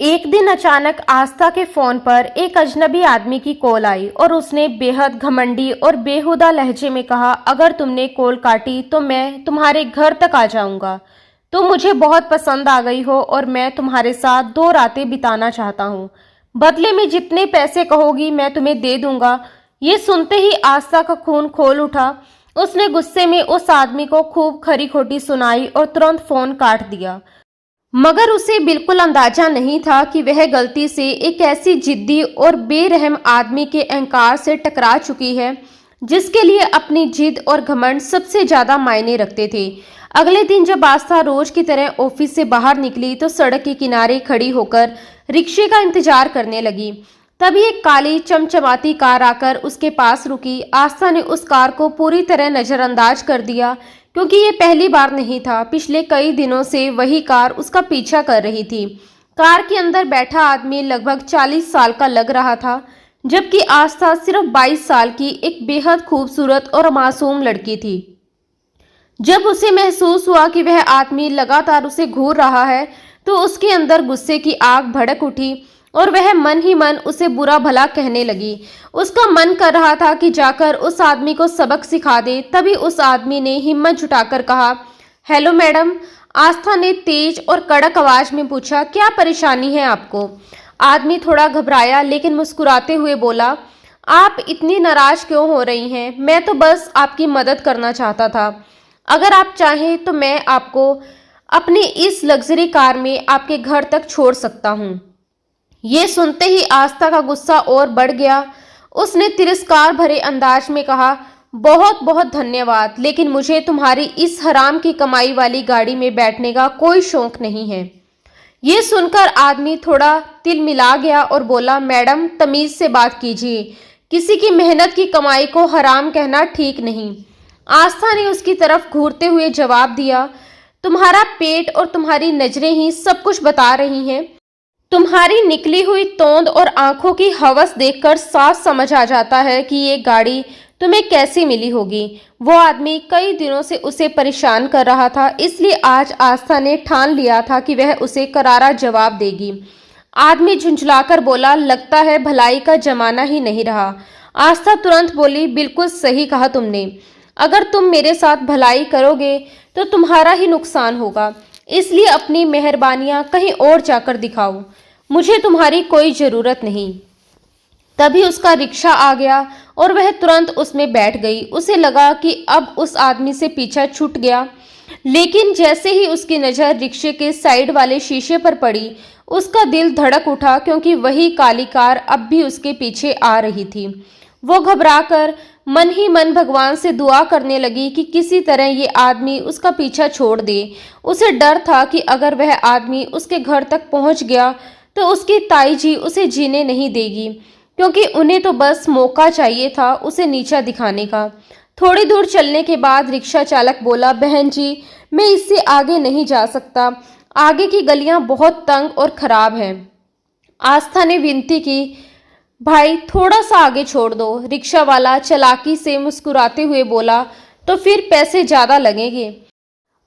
एक दिन अचानक आस्था के फोन पर एक अजनबी आदमी की कॉल आई और उसने बेहद घमंडी और बेहुदा लहजे में कहा, अगर तुमने कॉल काटी तो मैं तुम्हारे घर तक आ जाऊंगा। तुम मुझे बहुत पसंद आ गई हो और मैं तुम्हारे साथ 2 रातें बिताना चाहता हूँ। बदले में जितने पैसे कहोगी मैं तुम्हें दे दूंगा। ये सुनते ही आस्था का खून खोल उठा। उसने गुस्से में उस आदमी को खूब खरी खोटी सुनाई और तुरंत फोन काट दिया। मगर उसे बिल्कुल अंदाजा नहीं था कि वह गलती से एक ऐसी जिद्दी और बेरहम आदमी के अहंकार से टकरा चुकी है जिसके लिए अपनी जिद और घमंड सबसे ज्यादा मायने रखते थे। अगले दिन जब आस्था रोज की तरह ऑफिस से बाहर निकली तो सड़क के किनारे खड़ी होकर रिक्शे का इंतजार करने लगी। तभी एक काली चमचमाती कार आकर उसके पास रुकी। आस्था ने उस कार को पूरी तरह नजरअंदाज कर दिया क्योंकि ये पहली बार नहीं था, पिछले कई दिनों से वही कार उसका पीछा कर रही थी। कार के अंदर बैठा आदमी लगभग 40 साल का लग रहा था, जबकि आस्था सिर्फ 22 साल की एक बेहद खूबसूरत और मासूम लड़की थी। जब उसे महसूस हुआ कि वह आदमी लगातार उसे घूर रहा है तो उसके अंदर गुस्से की आग भड़क उठी और वह मन ही मन उसे बुरा भला कहने लगी। उसका मन कर रहा था कि जाकर उस आदमी को सबक सिखा दे। तभी उस आदमी ने हिम्मत जुटाकर कहा, हेलो मैडम। आस्था ने तेज और कड़क आवाज में पूछा, क्या परेशानी है आपको? आदमी थोड़ा घबराया लेकिन मुस्कुराते हुए बोला, आप इतनी नाराज क्यों हो रही हैं? मैं तो बस आपकी मदद करना चाहता था। अगर आप चाहें तो मैं आपको अपनी इस लग्जरी कार में आपके घर तक छोड़ सकता हूँ। ये सुनते ही आस्था का गुस्सा और बढ़ गया। उसने तिरस्कार भरे अंदाज में कहा, बहुत बहुत धन्यवाद, लेकिन मुझे तुम्हारी इस हराम की कमाई वाली गाड़ी में बैठने का कोई शौक नहीं है। ये सुनकर आदमी थोड़ा तिल मिला गया और बोला, मैडम तमीज से बात कीजिए, किसी की मेहनत की कमाई को हराम कहना ठीक नहीं। आस्था ने उसकी तरफ घूरते हुए जवाब दिया, तुम्हारा पेट और तुम्हारी नजरें ही सब कुछ बता रही हैं। तुम्हारी निकली हुई तोंद और आंखों की हवस देखकर साफ समझ आ जाता है कि ये गाड़ी तुम्हें कैसी मिली होगी। वो आदमी कई दिनों से उसे परेशान कर रहा था, इसलिए आज आस्था ने ठान लिया था कि वह उसे करारा जवाब देगी। आदमी झुंझलाकर बोला, लगता है भलाई का जमाना ही नहीं रहा। आस्था तुरंत बोली, बिल्कुल सही कहा तुमने। अगर तुम मेरे साथ भलाई करोगे तो तुम्हारा ही नुकसान होगा, इसलिए अपनी मेहरबानियां कहीं और जाकर दिखाओ। मुझे तुम्हारी कोई जरूरत नहीं। तभी उसका रिक्शा आ गया और वह तुरंत उसमें बैठ गई। उसे लगा कि अब उस आदमी से पीछा छूट गया, लेकिन जैसे ही उसकी नजर रिक्शे के साइड वाले शीशे पर पड़ी, उसका दिल धड़क उठा क्योंकि वही काली कार अब भी उसके पीछे आ रही थी। वो घबराकर मन ही मन भगवान से दुआ करने लगी कि किसी तरह ये आदमी उसका पीछा छोड़ दे। उसे डर था कि अगर वह आदमी उसके घर तक पहुंच गया तो उसकी ताई जी उसे जीने नहीं देगी, क्योंकि उन्हें तो बस मौका चाहिए था उसे नीचा दिखाने का। थोड़ी दूर चलने के बाद रिक्शा चालक बोला, बहन जी मैं इससे आगे नहीं जा सकता, आगे की गलियां बहुत तंग और खराब हैं। आस्था ने विनती की, भाई थोड़ा सा आगे छोड़ दो। रिक्शा वाला चालाकी से मुस्कुराते हुए बोला, तो फिर पैसे ज्यादा लगेंगे।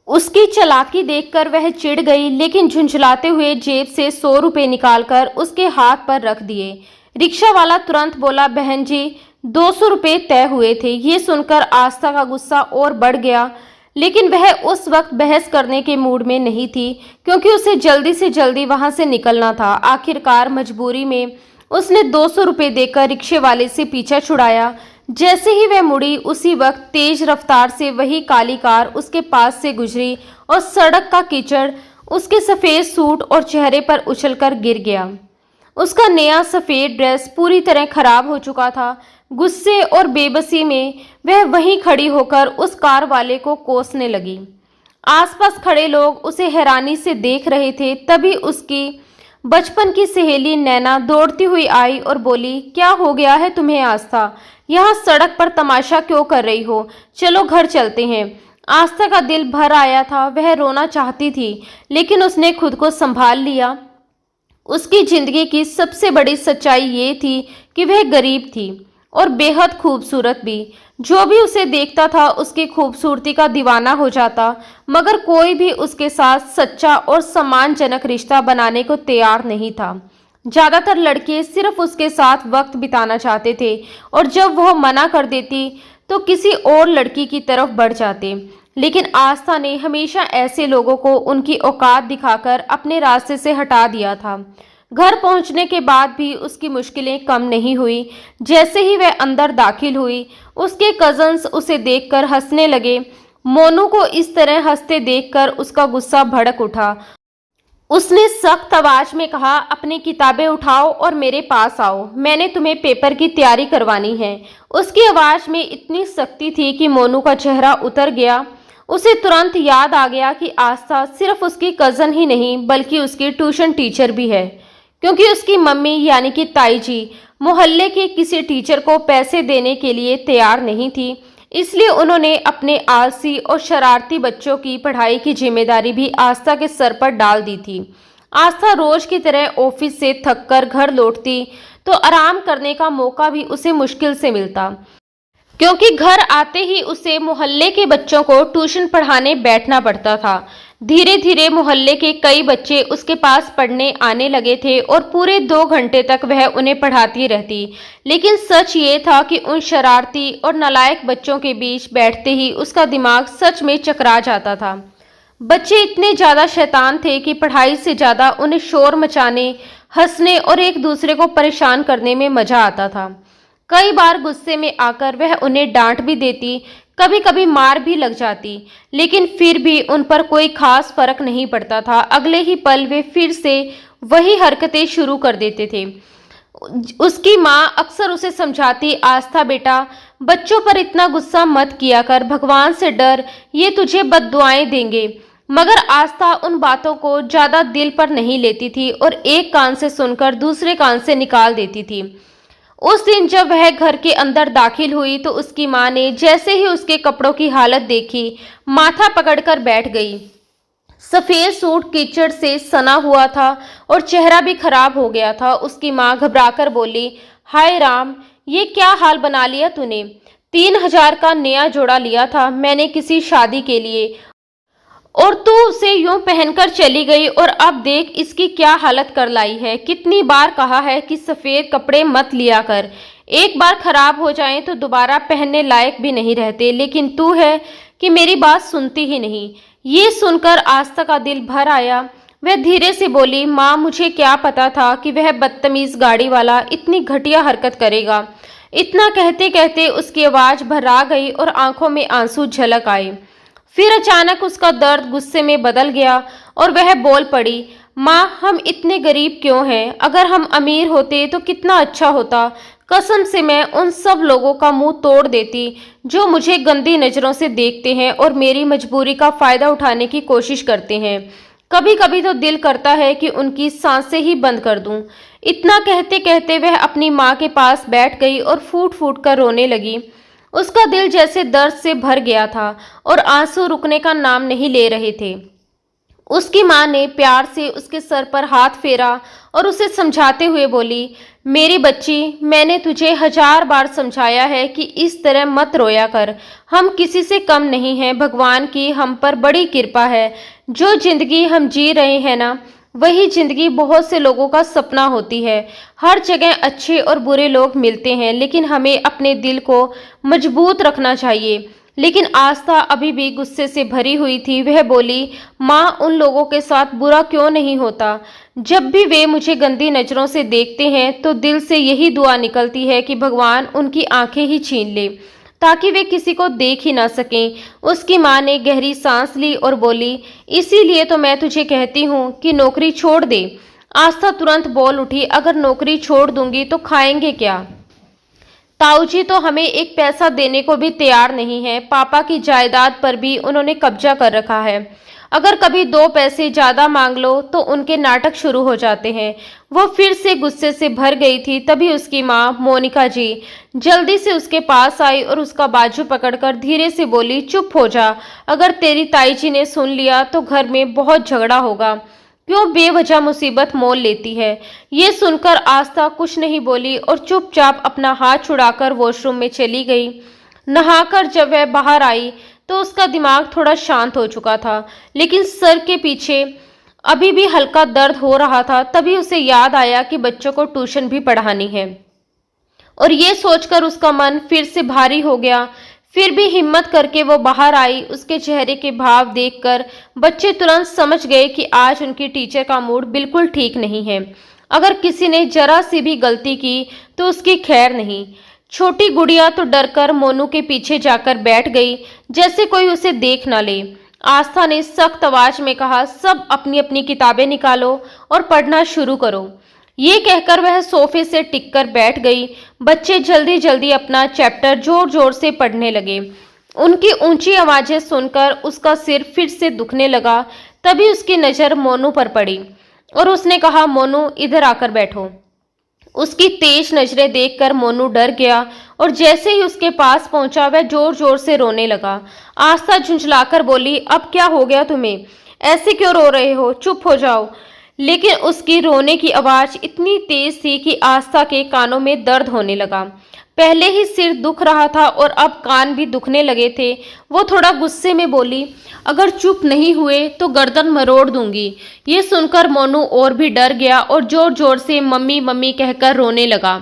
उसकी चालाकी देखकर वह चिढ़ गई, लेकिन झुंझलाते हुए जेब से 100 रुपए निकालकर उसके हाथ पर रख दिए। रिक्शा वाला तुरंत बोला, बहन जी 200 रुपए तय हुए थे। ये सुनकर आस्था का गुस्सा और बढ़ गया, लेकिन वह उस वक्त बहस करने के मूड में नहीं थी क्योंकि उसे जल्दी से जल्दी वहां से निकलना था। आखिरकार मजबूरी में उसने 200 रुपए देकर रिक्शे वाले से पीछा छुड़ाया। जैसे ही वह मुड़ी, उसी वक्त तेज रफ्तार से वही काली कार उसके पास से गुजरी और सड़क का कीचड़ उसके सफेद सूट और चेहरे पर उछलकर गिर गया। उसका नया सफेद ड्रेस पूरी तरह खराब हो चुका था। गुस्से और बेबसी में वह वहीं खड़ी होकर उस कार वाले को कोसने लगी। आसपास खड़े लोग उसे हैरानी से देख रहे थे। तभी उसकी बचपन की सहेली नैना दौड़ती हुई आई और बोली, क्या हो गया है तुम्हें आस्था? यहाँ सड़क पर तमाशा क्यों कर रही हो? चलो घर चलते हैं। आस्था का दिल भर आया था, वह रोना चाहती थी लेकिन उसने खुद को संभाल लिया। उसकी जिंदगी की सबसे बड़ी सच्चाई ये थी कि वह गरीब थी और बेहद खूबसूरत भी। जो भी उसे देखता था उसकी खूबसूरती का दीवाना हो जाता, मगर कोई भी उसके साथ सच्चा और सम्मानजनक रिश्ता बनाने को तैयार नहीं था। ज्यादातर लड़के सिर्फ उसके साथ वक्त बिताना चाहते थे और जब वह मना कर देती तो किसी और लड़की की तरफ बढ़ जाते। लेकिन आस्था ने हमेशा ऐसे लोगों को उनकी औकात दिखाकर अपने रास्ते से हटा दिया था। घर पहुंचने के बाद भी उसकी मुश्किलें कम नहीं हुई। जैसे ही वह अंदर दाखिल हुई, उसके कजन्स उसे देखकर हंसने लगे। मोनू को इस तरह हंसते देखकर उसका गुस्सा भड़क उठा। उसने सख्त आवाज में कहा, अपनी किताबें उठाओ और मेरे पास आओ, मैंने तुम्हें पेपर की तैयारी करवानी है। उसकी आवाज में इतनी सख्ती थी कि मोनू का चेहरा उतर गया। उसे तुरंत याद आ गया कि आस्था सिर्फ उसकी कजन ही नहीं बल्कि उसकी ट्यूशन टीचर भी है, क्योंकि उसकी मम्मी यानी कि ताई जी मोहल्ले के किसी टीचर को पैसे देने के लिए तैयार नहीं थी। इसलिए उन्होंने अपने आलसी और शरारती बच्चों की पढ़ाई की जिम्मेदारी भी आस्था के सर पर डाल दी थी। आस्था रोज की तरह ऑफिस से थककर घर लौटती तो आराम करने का मौका भी उसे मुश्किल से मिलता, क्योंकि घर आते ही उसे मोहल्ले के बच्चों को ट्यूशन पढ़ाने बैठना पड़ता था। धीरे धीरे मोहल्ले के कई बच्चे उसके पास पढ़ने आने लगे थे और पूरे 2 घंटे तक वह उन्हें पढ़ाती रहती। लेकिन सच ये था कि उन शरारती और नालायक बच्चों के बीच बैठते ही उसका दिमाग सच में चकरा जाता था। बच्चे इतने ज्यादा शैतान थे कि पढ़ाई से ज्यादा उन्हें शोर मचाने, हंसने और एक दूसरे को परेशान करने में मजा आता था। कई बार गुस्से में आकर वह उन्हें डांट भी देती, कभी कभी मार भी लग जाती, लेकिन फिर भी उन पर कोई खास फर्क नहीं पड़ता था। अगले ही पल वे फिर से वही हरकतें शुरू कर देते थे। उसकी माँ अक्सर उसे समझाती, आस्था बेटा, बच्चों पर इतना गुस्सा मत किया कर, भगवान से डर, ये तुझे बद्दुआएं देंगे। मगर आस्था उन बातों को ज्यादा दिल पर नहीं लेती थी और एक कान से सुनकर दूसरे कान से निकाल देती थी। उस दिन जब वह घर के अंदर दाखिल हुई तो उसकी माँ ने जैसे ही उसके कपड़ों की हालत देखी, माथा पकड़कर बैठ गई। सफेद सूट कीचड़ से सना हुआ था और चेहरा भी खराब हो गया था। उसकी माँ घबराकर बोली, हाय राम, ये क्या हाल बना लिया तूने? 3,000 का नया जोड़ा लिया था मैंने किसी शादी के लिए, और तू उसे यूं पहनकर चली गई और अब देख इसकी क्या हालत कर लाई है। कितनी बार कहा है कि सफेद कपड़े मत लिया कर, एक बार खराब हो जाएं तो दोबारा पहनने लायक भी नहीं रहते, लेकिन तू है कि मेरी बात सुनती ही नहीं। ये सुनकर आस्था का दिल भर आया। वह धीरे से बोली, माँ, मुझे क्या पता था कि वह बदतमीज गाड़ी वाला इतनी घटिया हरकत करेगा। इतना कहते कहते उसकी आवाज भर्रा गई और आंखों में आंसू झलक आए। फिर अचानक उसका दर्द गुस्से में बदल गया और वह बोल पड़ी, माँ, हम इतने गरीब क्यों हैं? अगर हम अमीर होते तो कितना अच्छा होता। कसम से मैं उन सब लोगों का मुंह तोड़ देती जो मुझे गंदी नजरों से देखते हैं और मेरी मजबूरी का फायदा उठाने की कोशिश करते हैं। कभी कभी तो दिल करता है कि उनकी सांसें ही बंद कर दूं। इतना कहते कहते वह अपनी माँ के पास बैठ गई और फूट फूट कर रोने लगी। उसका दिल जैसे दर्द से भर गया था और आंसू रुकने का नाम नहीं ले रहे थे। उसकी माँ ने प्यार से उसके सर पर हाथ फेरा और उसे समझाते हुए बोली, मेरी बच्ची, मैंने तुझे 1000 बार समझाया है कि इस तरह मत रोया कर। हम किसी से कम नहीं हैं, भगवान की हम पर बड़ी कृपा है। जो जिंदगी हम जी रहे हैं ना, वही जिंदगी बहुत से लोगों का सपना होती है। हर जगह अच्छे और बुरे लोग मिलते हैं, लेकिन हमें अपने दिल को मजबूत रखना चाहिए। लेकिन आस्था अभी भी गुस्से से भरी हुई थी। वह बोली, माँ, उन लोगों के साथ बुरा क्यों नहीं होता? जब भी वे मुझे गंदी नजरों से देखते हैं तो दिल से यही दुआ निकलती है कि भगवान उनकी आंखें ही छीन ले ताकि वे किसी को देख ही ना सकें। उसकी माँ ने गहरी सांस ली और बोली, इसीलिए तो मैं तुझे कहती हूँ कि नौकरी छोड़ दे। आस्था तुरंत बोल उठी, अगर नौकरी छोड़ दूंगी तो खाएंगे क्या? ताऊजी तो हमें एक पैसा देने को भी तैयार नहीं है। पापा की जायदाद पर भी उन्होंने कब्जा कर रखा है। अगर कभी 2 पैसे ज्यादा मांग लो तो उनके नाटक शुरू हो जाते हैं। वो फिर से गुस्से से भर गई थी। तभी उसकी माँ मोनिका जी जल्दी से उसके पास आई और उसका बाजू पकड़कर धीरे से बोली, चुप हो जा, अगर तेरी ताई जी ने सुन लिया तो घर में बहुत झगड़ा होगा। क्यों बेवजह मुसीबत मोल लेती है? ये सुनकर आस्था कुछ नहीं बोली और चुपचाप अपना हाथ छुड़ाकर वॉशरूम में चली गई। नहाकर जब वह बाहर आई तो उसका दिमाग थोड़ा शांत हो चुका था, लेकिन सर के पीछे अभी भी हल्का दर्द हो रहा था। तभी उसे याद आया कि बच्चों को ट्यूशन भी पढ़ानी है, और ये सोचकर उसका मन फिर से भारी हो गया। फिर भी हिम्मत करके वो बाहर आई। उसके चेहरे के भाव देखकर बच्चे तुरंत समझ गए कि आज उनकी टीचर का मूड बिल्कुल ठीक नहीं है। अगर किसी ने जरा सी भी गलती की तो उसकी खैर नहीं। छोटी गुड़िया तो डरकर मोनू के पीछे जाकर बैठ गई, जैसे कोई उसे देख ना ले। आस्था ने सख्त आवाज में कहा, सब अपनी अपनी किताबें निकालो और पढ़ना शुरू करो। ये कहकर वह सोफे से टिककर बैठ गई। बच्चे जल्दी जल्दी अपना चैप्टर जोर जोर से पढ़ने लगे। उनकी ऊंची आवाजें सुनकर उसका सिर फिर से दुखने लगा। तभी उसकी नजर मोनू पर पड़ी और उसने कहा, मोनू इधर आकर बैठो। उसकी तेज नजरें देखकर मोनू डर गया और जैसे ही उसके पास पहुंचा वह जोर जोर से रोने लगा। आस्था झुंझलाकर बोली, अब क्या हो गया तुम्हें? ऐसे क्यों रो रहे हो? चुप हो जाओ। लेकिन उसकी रोने की आवाज इतनी तेज थी कि आस्था के कानों में दर्द होने लगा। पहले ही सिर दुख रहा था और अब कान भी दुखने लगे थे। वो थोड़ा गुस्से में बोली, अगर चुप नहीं हुए तो गर्दन मरोड़ दूंगी। ये सुनकर मोनू और भी डर गया और जोर जोर से मम्मी मम्मी कहकर रोने लगा।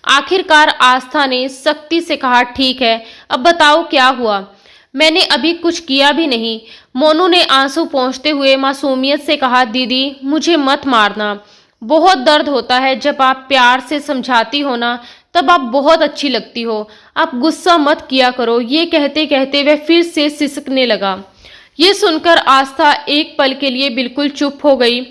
आखिरकार आस्था ने सख्ती से कहा, ठीक है, अब बताओ क्या हुआ? मैंने अभी कुछ किया भी नहीं। मोनू ने आंसू पोंछते हुए मासूमियत से कहा, दीदी मुझे मत मारना। बहुत दर्द होता है। जब आप प्यार से समझाती हो ना, तब आप बहुत अच्छी लगती हो। आप गुस्सा मत किया करो। ये कहते कहते वह फिर से सिसकने लगा। ये सुनकर आस्था एक पल के लिए बिल्कुल चुप हो गई।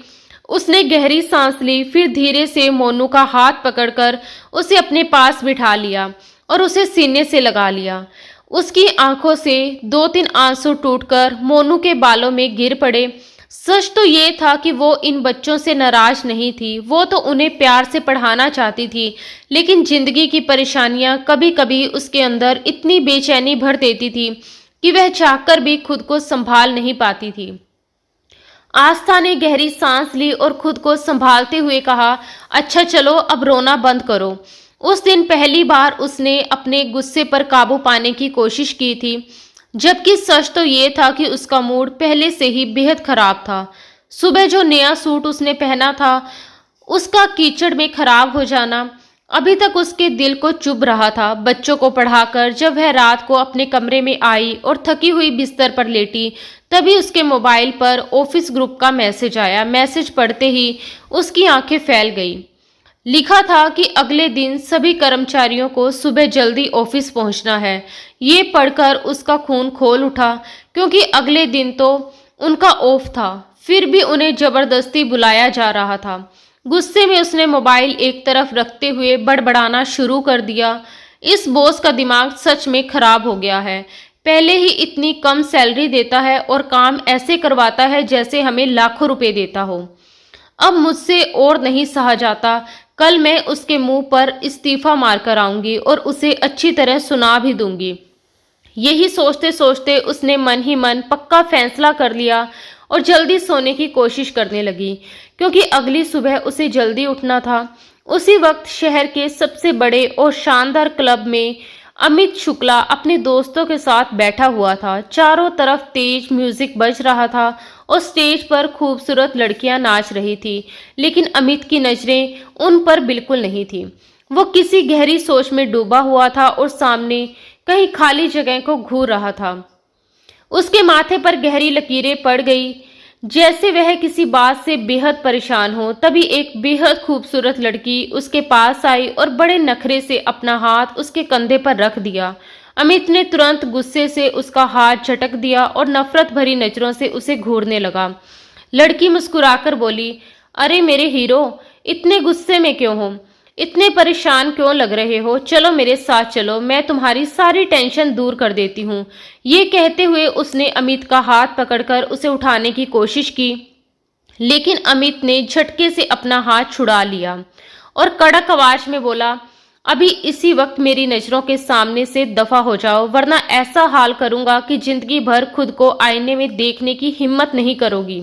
उसने गहरी सांस ली, फिर धीरे से मोनू का हाथ पकड़कर उसे अपने पास बिठा लिया और उसे सीने से लगा लिया। उसकी आंखों से 2-3 आंसू टूटकर मोनू के बालों में गिर पड़े। सच तो ये था कि वो इन बच्चों से नाराज नहीं थी। वो तो उन्हें प्यार से पढ़ाना चाहती थी, लेकिन जिंदगी की परेशानियां कभी कभी उसके अंदर इतनी बेचैनी भर देती थी कि वह चाहकर भी खुद को संभाल नहीं पाती थी। आस्था ने गहरी सांस ली और खुद को संभालते हुए कहा, अच्छा चलो अब रोना बंद करो। उस दिन पहली बार उसने अपने गुस्से पर काबू पाने की कोशिश की थी, जबकि सच तो ये था कि उसका मूड पहले से ही बेहद खराब था। सुबह जो नया सूट उसने पहना था, उसका कीचड़ में खराब हो जाना अभी तक उसके दिल को चुभ रहा था। बच्चों को पढ़ाकर जब वह रात को अपने कमरे में आई और थकी हुई बिस्तर पर लेटी, तभी उसके मोबाइल पर ऑफिस ग्रुप का मैसेज आया। मैसेज पढ़ते ही उसकी आंखें फैल गई। लिखा था कि अगले दिन सभी कर्मचारियों को सुबह जल्दी ऑफिस पहुंचना है। ये पढ़कर उसका खून खौल उठा, क्योंकि अगले दिन तो उनका ऑफ था, फिर भी उन्हें जबरदस्ती बुलाया जा रहा था। गुस्से में उसने मोबाइल एक तरफ रखते हुए बड़बड़ाना शुरू कर दिया। इस बॉस का दिमाग सच में खराब हो गया है। पहले ही इतनी कम सैलरी देता है और काम ऐसे करवाता है जैसे हमें लाखों रुपए देता हो। अब मुझसे और नहीं सहा जाता। कल मैं उसके मुंह पर इस्तीफा मारकर आऊंगी और उसे अच्छी तरह सुना भी दूंगी। यही सोचते सोचते उसने मन ही मन पक्का फैसला कर लिया और जल्दी सोने की कोशिश करने लगी, क्योंकि अगली सुबह उसे जल्दी उठना था। उसी वक्त शहर के सबसे बड़े और शानदार क्लब में अमित शुक्ला अपने दोस्तों के साथ बैठा हुआ था। चारों तरफ तेज म्यूजिक बज रहा था और स्टेज पर खूबसूरत लड़कियां नाच रही थी, लेकिन अमित की नजरें उन पर बिल्कुल नहीं थी। वो किसी गहरी सोच में डूबा हुआ था और सामने कहीं खाली जगह को घूर रहा था। उसके माथे पर गहरी लकीरें पड़ गई, जैसे वह किसी बात से बेहद परेशान हो। तभी एक बेहद खूबसूरत लड़की उसके पास आई और बड़े नखरे से अपना हाथ उसके कंधे पर रख दिया। अमित ने तुरंत गुस्से से उसका हाथ झटक दिया और नफरत भरी नजरों से उसे घूरने लगा। लड़की मुस्कुराकर बोली, अरे मेरे हीरो, इतने गुस्से में क्यों हो? इतने परेशान क्यों लग रहे हो? चलो मेरे साथ चलो, मैं तुम्हारी सारी टेंशन दूर कर देती हूँ। ये कहते हुए उसने अमित का हाथ पकड़कर उसे उठाने की कोशिश की, लेकिन अमित ने झटके से अपना हाथ छुड़ा लिया और कड़क आवाज में बोला, अभी इसी वक्त मेरी नजरों के सामने से दफा हो जाओ, वरना ऐसा हाल करूंगा कि जिंदगी भर खुद को आईने में देखने की हिम्मत नहीं करोगी।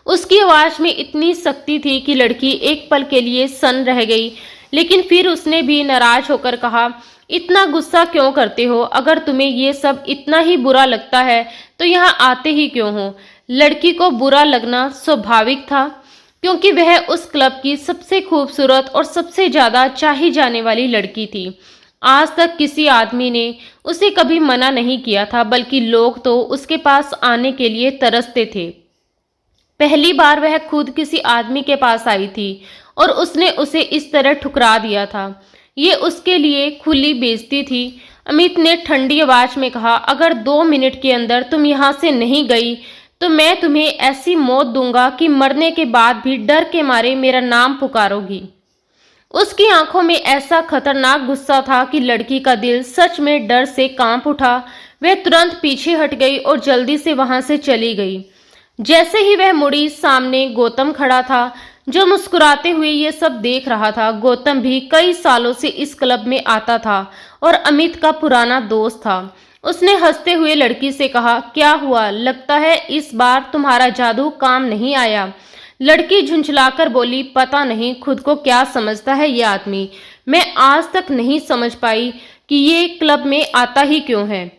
उसकी आवाज में इतनी सख्ती थी कि लड़की एक पल के लिए सन्न रह गई, लेकिन फिर उसने भी नाराज होकर कहा, इतना गुस्सा क्यों करते हो? अगर तुम्हें ये सब इतना ही बुरा लगता है तो यहाँ आते ही क्यों हो? लड़की को बुरा लगना स्वाभाविक था, क्योंकि वह उस क्लब की सबसे खूबसूरत और सबसे ज्यादा चाही जाने वाली लड़की थी। आज तक किसी आदमी ने उसे कभी मना नहीं किया था, बल्कि लोग तो उसके पास आने के लिए तरसते थे। पहली बार वह खुद किसी आदमी के पास आई थी और उसने उसे इस तरह ठुकरा दिया था। ये उसके लिए खुली बेइज्जती थी। अमित ने ठंडी आवाज में कहा, अगर 2 मिनट के अंदर तुम यहाँ से नहीं गई तो मैं तुम्हें ऐसी मौत दूंगा कि मरने के बाद भी डर के मारे मेरा नाम पुकारोगी। उसकी आंखों में ऐसा खतरनाक गुस्सा था कि लड़की का दिल सच में डर से कांप उठा। वह तुरंत पीछे हट गई और जल्दी से वहां से चली गई। जैसे ही वह मुड़ी, सामने गौतम खड़ा था, जो मुस्कुराते हुए ये सब देख रहा था। गौतम भी कई सालों से इस क्लब में आता था और अमित का पुराना दोस्त था। उसने हंसते हुए लड़की से कहा, क्या हुआ? लगता है इस बार तुम्हारा जादू काम नहीं आया। लड़की झुंझलाकर बोली, पता नहीं खुद को क्या समझता है ये आदमी। मैं आज तक नहीं समझ पाई कि ये क्लब में आता ही क्यों है।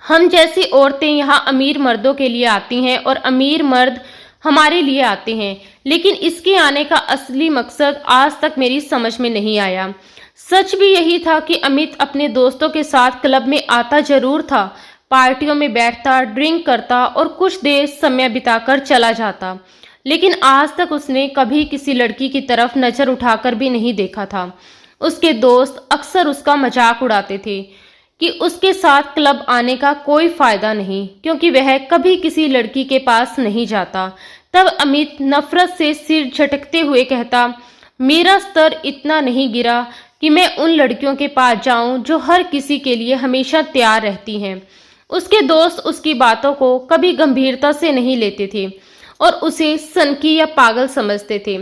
हम जैसी औरतें यहाँ अमीर मर्दों के लिए आती हैं और अमीर मर्द हमारे लिए आते हैं, लेकिन इसके आने का असली मकसद आज तक मेरी समझ में नहीं आया। सच भी यही था कि अमित अपने दोस्तों के साथ क्लब में आता जरूर था, पार्टियों में बैठता, ड्रिंक करता और कुछ देर समय बिताकर चला जाता, लेकिन आज तक उसने कभी किसी लड़की की तरफ नजर उठाकर भी नहीं देखा था। उसके दोस्त अक्सर उसका मजाक उड़ाते थे कि उसके साथ क्लब आने का कोई फायदा नहीं, क्योंकि वह कभी किसी लड़की के पास नहीं जाता। तब अमित नफरत से सिर झटकते हुए कहता, मेरा स्तर इतना नहीं गिरा कि मैं उन लड़कियों के पास जाऊं जो हर किसी के लिए हमेशा तैयार रहती हैं। उसके दोस्त उसकी बातों को कभी गंभीरता से नहीं लेते थे और उसे सनकी या पागल समझते थे।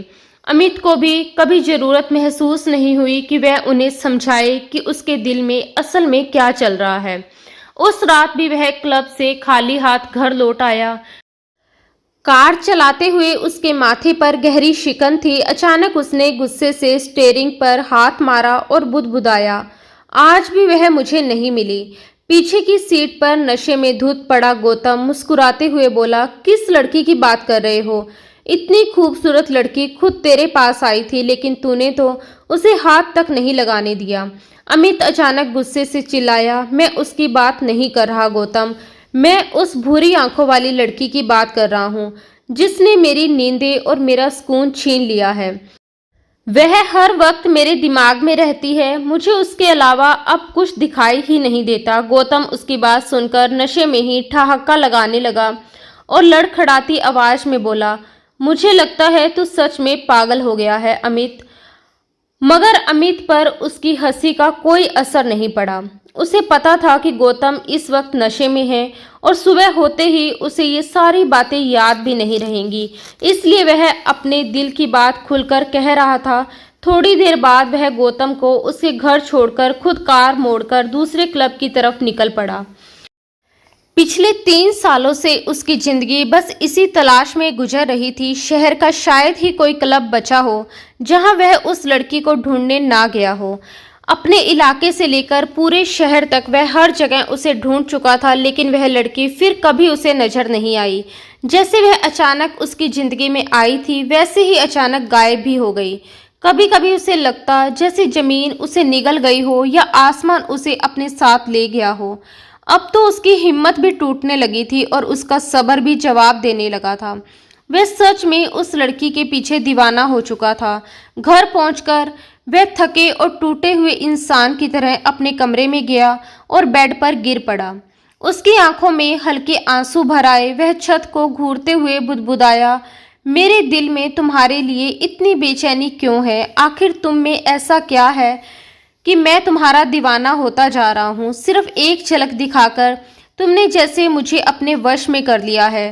अमित को भी कभी जरूरत महसूस नहीं हुई कि वह उन्हें समझाए कि उसके दिल में असल में क्या चल रहा है। उस रात भी वह क्लब से खाली हाथ घर लौट आया। कार चलाते हुए उसके माथे पर गहरी शिकन थी। अचानक उसने गुस्से से स्टीयरिंग पर हाथ मारा और बुदबुदाया, आज भी वह मुझे नहीं मिली। पीछे की सीट पर नशे में धुत पड़ा गौतम मुस्कुराते हुए बोला, किस लड़की की बात कर रहे हो? इतनी खूबसूरत लड़की खुद तेरे पास आई थी, लेकिन तूने तो उसे हाथ तक नहीं लगाने दिया। अमित अचानक गुस्से से चिल्लाया, मैं उसकी बात नहीं कर रहा गौतम, मैं उस भूरी आंखों वाली लड़की की बात कर रहा हूँ जिसने मेरी नींदें और मेरा सुकून छीन लिया है। वह हर वक्त मेरे दिमाग में रहती है, मुझे उसके अलावा अब कुछ दिखाई ही नहीं देता। गौतम उसकी बात सुनकर नशे में ही ठहाका लगाने लगा और लड़खड़ाती आवाज में बोला, मुझे लगता है तू सच में पागल हो गया है अमित। मगर अमित पर उसकी हंसी का कोई असर नहीं पड़ा। उसे पता था कि गौतम इस वक्त नशे में है और सुबह होते ही उसे ये सारी बातें याद भी नहीं रहेंगी, इसलिए वह अपने दिल की बात खुलकर कह रहा था। थोड़ी देर बाद वह गौतम को उसके घर छोड़कर खुद कार मोड़कर दूसरे क्लब की तरफ निकल पड़ा। पिछले 3 सालों से उसकी जिंदगी बस इसी तलाश में गुजर रही थी। शहर का शायद ही कोई क्लब बचा हो जहां वह उस लड़की को ढूंढने ना गया हो। अपने इलाके से लेकर पूरे शहर तक वह हर जगह उसे ढूंढ चुका था, लेकिन वह लड़की फिर कभी उसे नजर नहीं आई। जैसे वह अचानक उसकी जिंदगी में आई थी, वैसे ही अचानक गायब भी हो गई। कभी कभी उसे लगता जैसे जमीन उसे निगल गई हो या आसमान उसे अपने साथ ले गया हो। अब तो उसकी हिम्मत भी टूटने लगी थी और उसका सब्र भी जवाब देने लगा था। वह सच में उस लड़की के पीछे दीवाना हो चुका था। घर पहुंचकर वह थके और टूटे हुए इंसान की तरह अपने कमरे में गया और बेड पर गिर पड़ा। उसकी आंखों में हल्के आंसू भर आए। वह छत को घूरते हुए बुदबुदाया, मेरे दिल में तुम्हारे लिए इतनी बेचैनी क्यों है? आखिर तुम में ऐसा क्या है कि मैं तुम्हारा दीवाना होता जा रहा हूँ? सिर्फ एक झलक दिखाकर तुमने जैसे मुझे अपने वश में कर लिया है।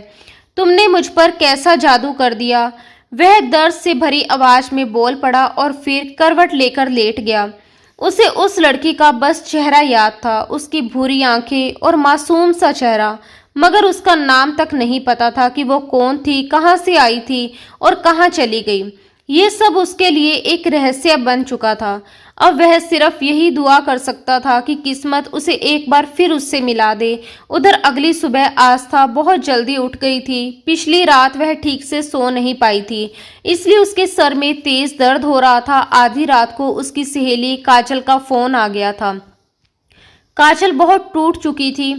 तुमने मुझ पर कैसा जादू कर दिया? वह दर्द से भरी आवाज में बोल पड़ा और फिर करवट लेकर लेट गया। उसे उस लड़की का बस चेहरा याद था, उसकी भूरी आंखें और मासूम सा चेहरा, मगर उसका नाम तक नहीं पता था कि वो कौन थी, कहाँ से आई थी और कहाँ चली गई। ये सब उसके लिए एक रहस्य बन चुका था। अब वह सिर्फ यही दुआ कर सकता था कि किस्मत उसे एक बार फिर उससे मिला दे। उधर अगली सुबह आस्था बहुत जल्दी उठ गई थी। पिछली रात वह ठीक से सो नहीं पाई थी, इसलिए उसके सर में तेज दर्द हो रहा था। आधी रात को उसकी सहेली काजल का फोन आ गया था। काजल बहुत टूट चुकी थी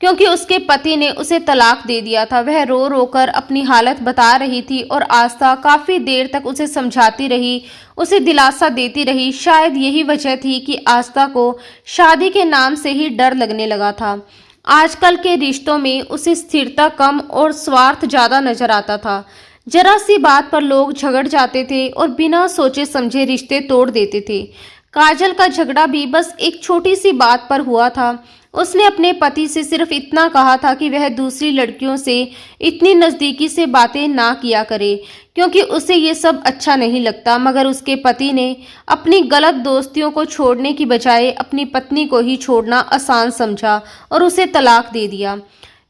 क्योंकि उसके पति ने उसे तलाक दे दिया था। वह रो रो कर अपनी हालत बता रही थी और आस्था काफी देर तक उसे समझाती रही, उसे दिलासा देती रही। शायद यही वजह थी कि आस्था को शादी के नाम से ही डर लगने लगा था। आजकल के रिश्तों में उसे स्थिरता कम और स्वार्थ ज्यादा नजर आता था। जरा सी बात पर लोग झगड़ जाते थे और बिना सोचे समझे रिश्ते तोड़ देते थे। काजल का झगड़ा भी बस एक छोटी सी बात पर हुआ था। उसने अपने पति से सिर्फ इतना कहा था कि वह दूसरी लड़कियों से इतनी नज़दीकी से बातें ना किया करे क्योंकि उसे ये सब अच्छा नहीं लगता। मगर उसके पति ने अपनी गलत दोस्तियों को छोड़ने की बजाय अपनी पत्नी को ही छोड़ना आसान समझा और उसे तलाक दे दिया।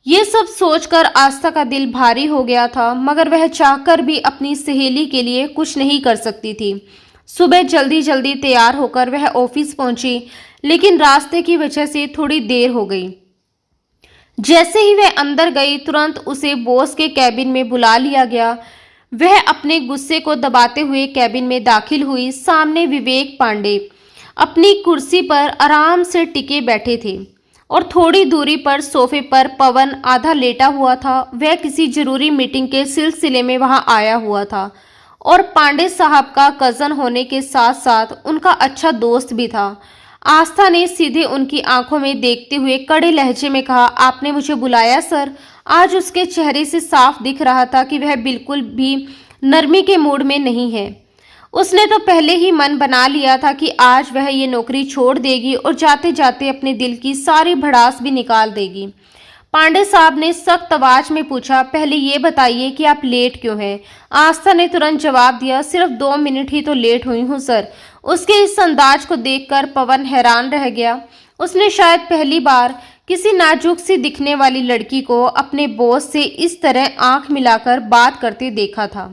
ये सब सोचकर आस्था का दिल भारी हो गया था, मगर वह चाहकर भी अपनी सहेली के लिए कुछ नहीं कर सकती थी। सुबह जल्दी जल्दी तैयार होकर वह ऑफिस पहुंची, लेकिन रास्ते की वजह से थोड़ी देर हो गई। जैसे ही वह अंदर गई, तुरंत उसे बॉस के कैबिन में बुला लिया गया। वह अपने गुस्से को दबाते हुए कैबिन में दाखिल हुई। सामने विवेक पांडे अपनी कुर्सी पर आराम से टिके बैठे थे और थोड़ी दूरी पर सोफे पर पवन आधा लेटा हुआ था। वह किसी जरूरी मीटिंग के सिलसिले में वहां आया हुआ था और पांडे साहब का कजन होने के साथ साथ उनका अच्छा दोस्त भी था। आस्था ने सीधे उनकी आंखों में देखते हुए कड़े लहजे में कहा, आपने मुझे बुलाया सर? आज उसके चेहरे से साफ दिख रहा था कि वह बिल्कुल भी नरमी के मूड में नहीं है। उसने तो पहले ही मन बना लिया था कि आज वह ये नौकरी छोड़ देगी और जाते जाते अपने दिल की सारी भड़ास भी निकाल देगी। पांडे साहब ने सख्त आवाज में पूछा, पहले ये बताइए कि आप लेट क्यों हैं? आस्था ने तुरंत जवाब दिया, सिर्फ 2 मिनट ही तो लेट हुई हूँ सर। उसके इस अंदाज को देखकर पवन हैरान रह गया। उसने शायद पहली बार किसी नाजुक सी दिखने वाली लड़की को अपने बॉस से इस तरह आंख मिलाकर बात करते देखा था।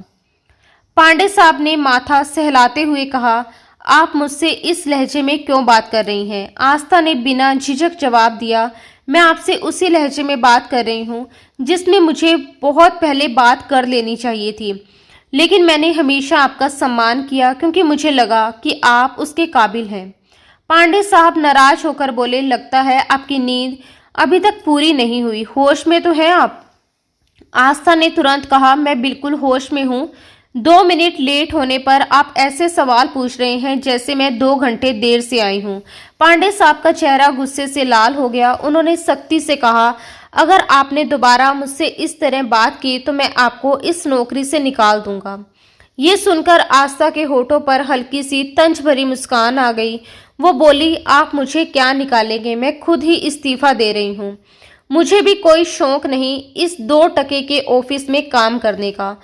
पांडे साहब ने माथा सहलाते हुए कहा, आप मुझसे इस लहजे में क्यों बात कर रही हैं? आस्था ने बिना झिझक जवाब दिया, मैं आपसे उसी लहजे में बात कर रही हूँ जिसमें मुझे बहुत पहले बात कर लेनी चाहिए थी, लेकिन मैंने हमेशा आपका सम्मान किया क्योंकि मुझे लगा कि आप उसके काबिल हैं। पांडे साहब नाराज होकर बोले, लगता है आपकी नींद अभी तक पूरी नहीं हुई, होश में तो हैं आप? आस्था ने तुरंत कहा, मैं बिल्कुल होश में हूँ। 2 मिनट लेट होने पर आप ऐसे सवाल पूछ रहे हैं जैसे मैं 2 घंटे देर से आई हूँ। पांडे साहब का चेहरा गुस्से से लाल हो गया। उन्होंने सख्ती से कहा, अगर आपने दोबारा मुझसे इस तरह बात की तो मैं आपको इस नौकरी से निकाल दूंगा। ये सुनकर आस्था के होठों पर हल्की सी तंज भरी मुस्कान आ गई। वो बोली, आप मुझे क्या निकालेंगे? मैं खुद ही इस्तीफा दे रही हूँ। मुझे भी कोई शौक नहीं इस 2 टके के ऑफिस में काम करने का।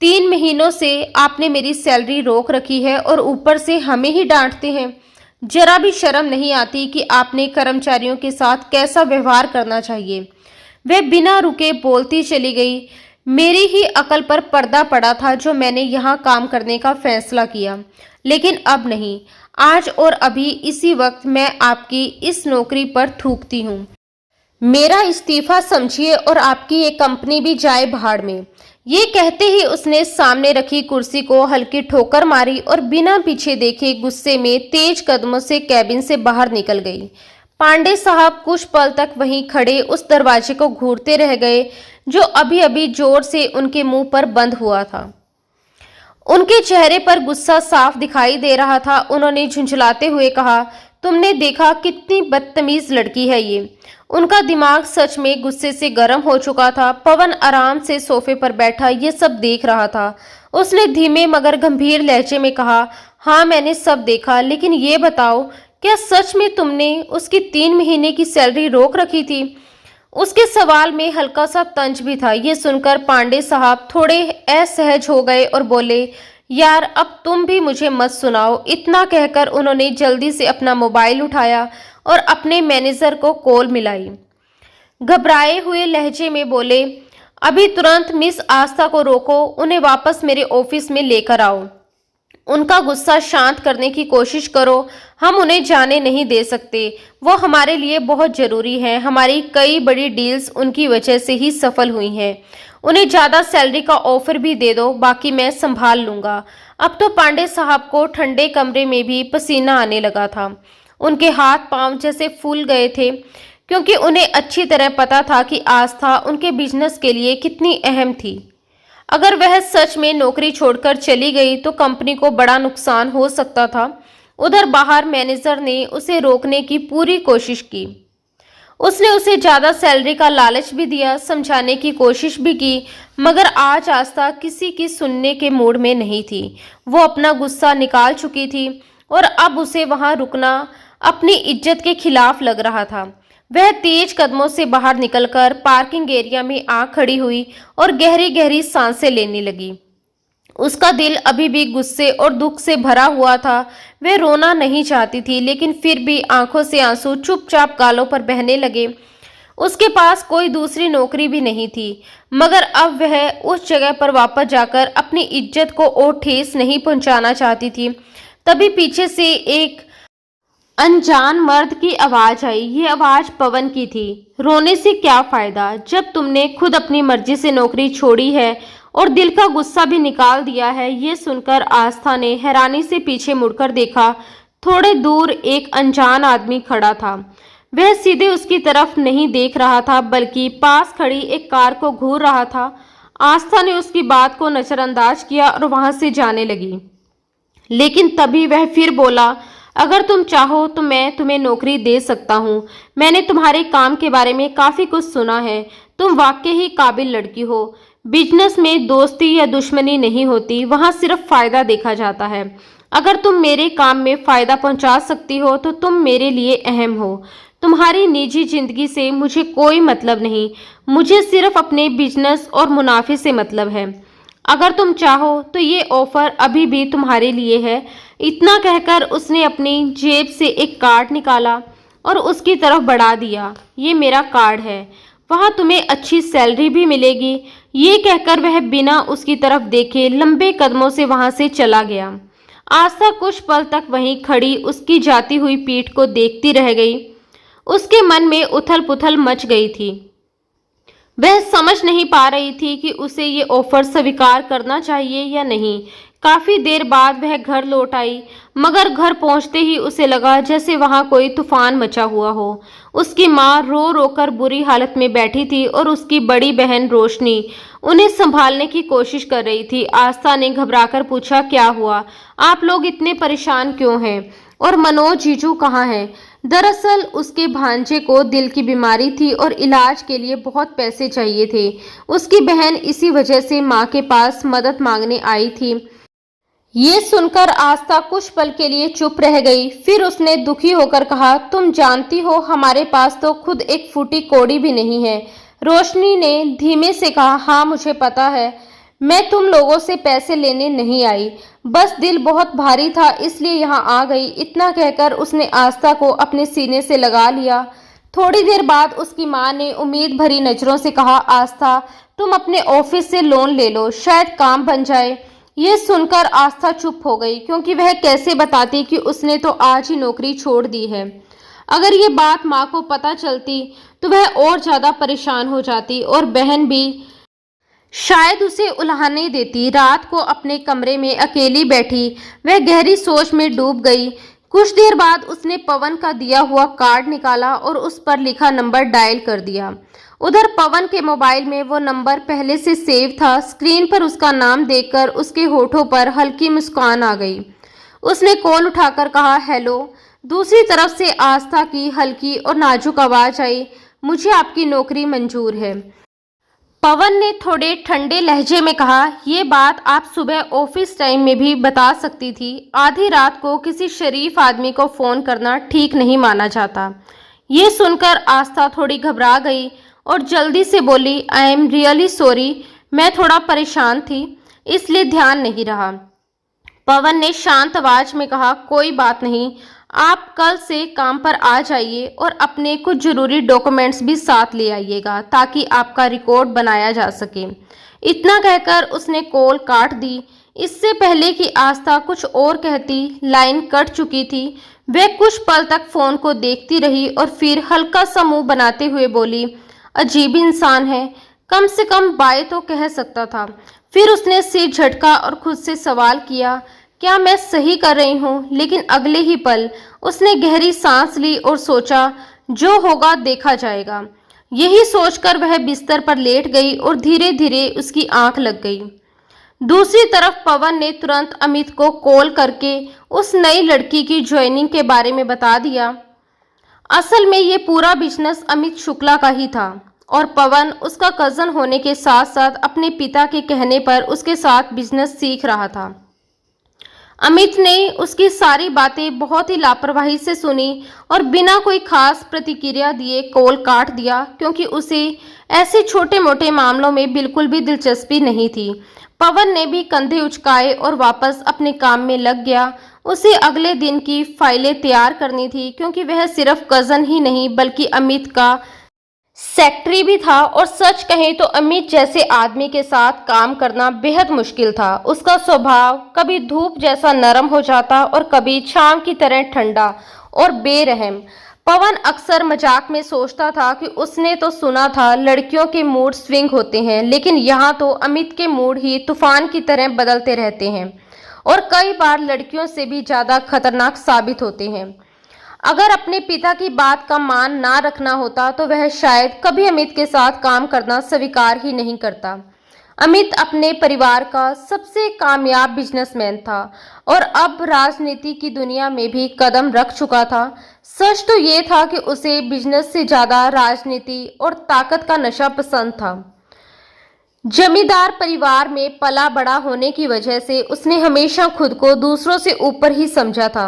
3 महीनों से आपने मेरी सैलरी रोक रखी है और ऊपर से हमें ही डांटते हैं। जरा भी शर्म नहीं आती कि आपने कर्मचारियों के साथ कैसा व्यवहार करना चाहिए। वह बिना रुके बोलती चली गई, मेरी ही अकल पर पर्दा पड़ा था जो मैंने यहाँ काम करने का फैसला किया, लेकिन अब नहीं। आज और अभी इसी वक्त मैं आपकी इस नौकरी पर थूकती हूँ। मेरा इस्तीफा समझिए और आपकी ये कंपनी भी जाए भाड़ में। ये कहते ही उसने सामने रखी कुर्सी को हल्की ठोकर मारी और बिना पीछे देखे गुस्से में तेज कदमों से कैबिन से बाहर निकल गई। पांडे साहब कुछ पल तक वहीं खड़े उस दरवाजे को घूरते रह गए जो अभी अभी जोर से उनके मुंह पर बंद हुआ था। उनके चेहरे पर गुस्सा साफ दिखाई दे रहा था। उन्होंने झुंझलाते हुए कहा, तुमने देखा कितनी बदतमीज लड़की है ये। उनका दिमाग सच में गुस्से से गर्म हो चुका था। पवन आराम से सोफे पर बैठा ये सब देख रहा था। उसने धीमे मगर गंभीर लहजे में कहा, हाँ मैंने सब देखा, लेकिन ये बताओ क्या सच में तुमने उसकी 3 महीने की सैलरी रोक रखी थी? उसके सवाल में हल्का सा तंज भी था। ये सुनकर पांडे साहब थोड़े असहज हो गए और बोले, यार अब तुम भी मुझे मत सुनाओ। इतना कहकर उन्होंने जल्दी से अपना मोबाइल उठाया और अपने मैनेजर को कॉल मिलाई। घबराए हुए लहजे में बोले, अभी तुरंत मिस आस्था को रोको, उन्हें वापस मेरे ऑफिस में लेकर आओ। उनका गुस्सा शांत करने की कोशिश करो। हम उन्हें जाने नहीं दे सकते। वो हमारे लिए बहुत ज़रूरी हैं। हमारी कई बड़ी डील्स उनकी वजह से ही सफल हुई हैं। उन्हें ज़्यादा सैलरी का ऑफर भी दे दो, बाकी मैं संभाल लूँगा। अब तो पांडे साहब को ठंडे कमरे में भी पसीना आने लगा था। उनके हाथ पांव जैसे फूल गए थे, क्योंकि उन्हें अच्छी तरह पता था कि आस्था उनके बिजनेस के लिए कितनी अहम थी। अगर वह सच में नौकरी छोड़कर चली गई तो कंपनी को बड़ा नुकसान हो सकता था। उधर बाहर मैनेजर ने उसे रोकने की पूरी कोशिश की। उसने उसे ज्यादा सैलरी का लालच भी दिया, समझाने की कोशिश भी की, मगर आज आस्था किसी की सुनने के मूड में नहीं थी। वो अपना गुस्सा निकाल चुकी थी और अब उसे वहां रुकना अपनी इज्जत के खिलाफ लग रहा था। वह तेज कदमों से बाहर निकलकर पार्किंग एरिया में आ खड़ी हुई और गहरी गहरी सांसें लेने लगी। उसका दिल अभी भी गुस्से और दुख से भरा हुआ था। वह रोना नहीं चाहती थी, लेकिन फिर भी आंखों से आंसू चुपचाप गालों पर बहने लगे। उसके पास कोई दूसरी नौकरी भी नहीं थी, मगर अब वह उस जगह पर वापस जाकर अपनी इज्जत को और ठेस नहीं पहुंचाना चाहती थी। तभी पीछे से एक अनजान मर्द की आवाज आई। ये आवाज पवन की थी। रोने से क्या फायदा, जब तुमने खुद अपनी मर्जी से नौकरी छोड़ी है और दिल का गुस्सा भी निकाल दिया है। ये सुनकर आस्था ने हैरानी से पीछे मुड़कर देखा। थोड़े दूर एक अनजान आदमी खड़ा था। वह सीधे उसकी तरफ नहीं देख रहा था, बल्कि पास खड़ी एक कार को घूर रहा था। आस्था ने उसकी बात को नजरअंदाज किया और वहां से जाने लगी। लेकिन तभी वह फिर बोला, अगर तुम चाहो तो मैं तुम्हें नौकरी दे सकता हूँ। मैंने तुम्हारे काम के बारे में काफ़ी कुछ सुना है। तुम वाकई ही काबिल लड़की हो। बिजनेस में दोस्ती या दुश्मनी नहीं होती, वहाँ सिर्फ फ़ायदा देखा जाता है। अगर तुम मेरे काम में फ़ायदा पहुँचा सकती हो तो तुम मेरे लिए अहम हो। तुम्हारी निजी जिंदगी से मुझे कोई मतलब नहीं। मुझे सिर्फ अपने बिजनेस और मुनाफे से मतलब है। अगर तुम चाहो तो ये ऑफर अभी भी तुम्हारे लिए है। इतना कहकर उसने अपनी जेब से एक कार्ड निकाला और उसकी तरफ बढ़ा दिया। ये मेरा कार्ड है, वहाँ तुम्हें अच्छी सैलरी भी मिलेगी। ये कहकर वह बिना उसकी तरफ देखे लंबे कदमों से वहां से चला गया। आस्था कुछ पल तक वहीं खड़ी उसकी जाती हुई पीठ को देखती रह गई। उसके मन में उथल पुथल मच गई थी। वह समझ नहीं पा रही थी कि उसे ये ऑफर स्वीकार करना चाहिए या नहीं। काफी देर बाद वह घर लौट आई, मगर घर पहुंचते ही उसे लगा जैसे वहां कोई तूफान मचा हुआ हो। उसकी माँ रो रो कर बुरी हालत में बैठी थी और उसकी बड़ी बहन रोशनी उन्हें संभालने की कोशिश कर रही थी। आस्था ने घबराकर पूछा, क्या हुआ? आप लोग इतने परेशान क्यों हैं? और मनोज जीजू कहाँ हैं? दरअसल उसके भांजे को दिल की बीमारी थी और इलाज के लिए बहुत पैसे चाहिए थे। उसकी बहन इसी वजह से माँ के पास मदद मांगने आई थी। ये सुनकर आस्था कुछ पल के लिए चुप रह गई। फिर उसने दुखी होकर कहा, तुम जानती हो हमारे पास तो खुद एक फूटी कौड़ी भी नहीं है। रोशनी ने धीमे से कहा, हाँ मुझे पता है, मैं तुम लोगों से पैसे लेने नहीं आई, बस दिल बहुत भारी था इसलिए यहाँ आ गई। इतना कहकर उसने आस्था को अपने सीने से लगा लिया। थोड़ी देर बाद उसकी माँ ने उम्मीद भरी नजरों से कहा, आस्था तुम अपने ऑफिस से लोन ले लो, शायद काम बन जाए। ये सुनकर आस्था चुप हो गई, क्योंकि वह कैसे बताती कि उसने तो आज ही नौकरी छोड़ दी है। अगर ये बात माँ को पता चलती तो वह और ज्यादा परेशान हो जाती और बहन भी शायद उसे उल्हाने देती। रात को अपने कमरे में अकेली बैठी वह गहरी सोच में डूब गई। कुछ देर बाद उसने पवन का दिया हुआ कार्ड निकाला और उस पर लिखा नंबर डायल कर दिया। उधर पवन के मोबाइल में वो नंबर पहले से सेव था। स्क्रीन पर उसका नाम देखकर उसके होठों पर हल्की मुस्कान आ गई। उसने कॉल उठाकर कहा, हेलो। दूसरी तरफ से आस्था की हल्की और नाजुक आवाज आई, मुझे आपकी नौकरी मंजूर है। पवन ने थोड़े ठंडे लहजे में कहा, ये बात आप सुबह ऑफिस टाइम में भी बता सकती थी। आधी रात को किसी शरीफ आदमी को फोन करना ठीक नहीं माना जाता। ये सुनकर आस्था थोड़ी घबरा गई और जल्दी से बोली, आई एम रियली सॉरी, मैं थोड़ा परेशान थी इसलिए ध्यान नहीं रहा। पवन ने शांत आवाज में कहा, कोई बात नहीं, आप कल से काम पर आ जाइए और अपने कुछ जरूरी डॉक्यूमेंट्स भी साथ ले आइएगा ताकि आपका रिकॉर्ड बनाया जा सके। इतना कहकर उसने कॉल काट दी। इससे पहले कि आस्था कुछ और कहती, लाइन कट चुकी थी। वह कुछ पल तक फोन को देखती रही और फिर हल्का सा मुंह बनाते हुए बोली, अजीब इंसान है, कम से कम बाय तो कह सकता था। फिर उसने सिर झटका और खुद से सवाल किया, क्या मैं सही कर रही हूँ? लेकिन अगले ही पल उसने गहरी सांस ली और सोचा, जो होगा देखा जाएगा। यही सोचकर वह बिस्तर पर लेट गई और धीरे धीरे उसकी आंख लग गई। दूसरी तरफ पवन ने तुरंत अमित को कॉल करके उस नई लड़की की ज्वाइनिंग के बारे में बता दिया। असल में ये पूरा बिजनेस अमित शुक्ला का ही था और पवन उसका कजन होने के साथ साथ अपने पिता के कहने पर उसके साथ बिजनेस सीख रहा था। अमित ने उसकी सारी बातें बहुत ही लापरवाही से सुनी और बिना कोई खास प्रतिक्रिया दिए कॉल काट दिया, क्योंकि उसे ऐसे छोटे मोटे मामलों में बिल्कुल भी दिलचस्पी नहीं थी। पवन ने भी कंधे उचकाए और वापस अपने काम में लग गया। उसे अगले दिन की फाइलें तैयार करनी थी, क्योंकि वह सिर्फ कजन ही नहीं बल्कि अमित का सेक्रेटरी भी था। और सच कहें तो अमित जैसे आदमी के साथ काम करना बेहद मुश्किल था। उसका स्वभाव कभी धूप जैसा नरम हो जाता और कभी छांव की तरह ठंडा और बेरहम। पवन अक्सर मजाक में सोचता था कि उसने तो सुना था लड़कियों के मूड स्विंग होते हैं, लेकिन यहाँ तो अमित के मूड ही तूफान की तरह बदलते रहते हैं और कई बार लड़कियों से भी ज्यादा खतरनाक साबित होते हैं। अगर अपने पिता की बात का मान ना रखना होता तो वह शायद कभी अमित के साथ काम करना स्वीकार ही नहीं करता। अमित अपने परिवार का सबसे कामयाब बिजनेसमैन था और अब राजनीति की दुनिया में भी कदम रख चुका था। सच तो ये था कि उसे बिजनेस से ज्यादा राजनीति और ताकत का नशा पसंद था। जमींदार परिवार में पला बड़ा होने की वजह से उसने हमेशा खुद को दूसरों से ऊपर ही समझा था।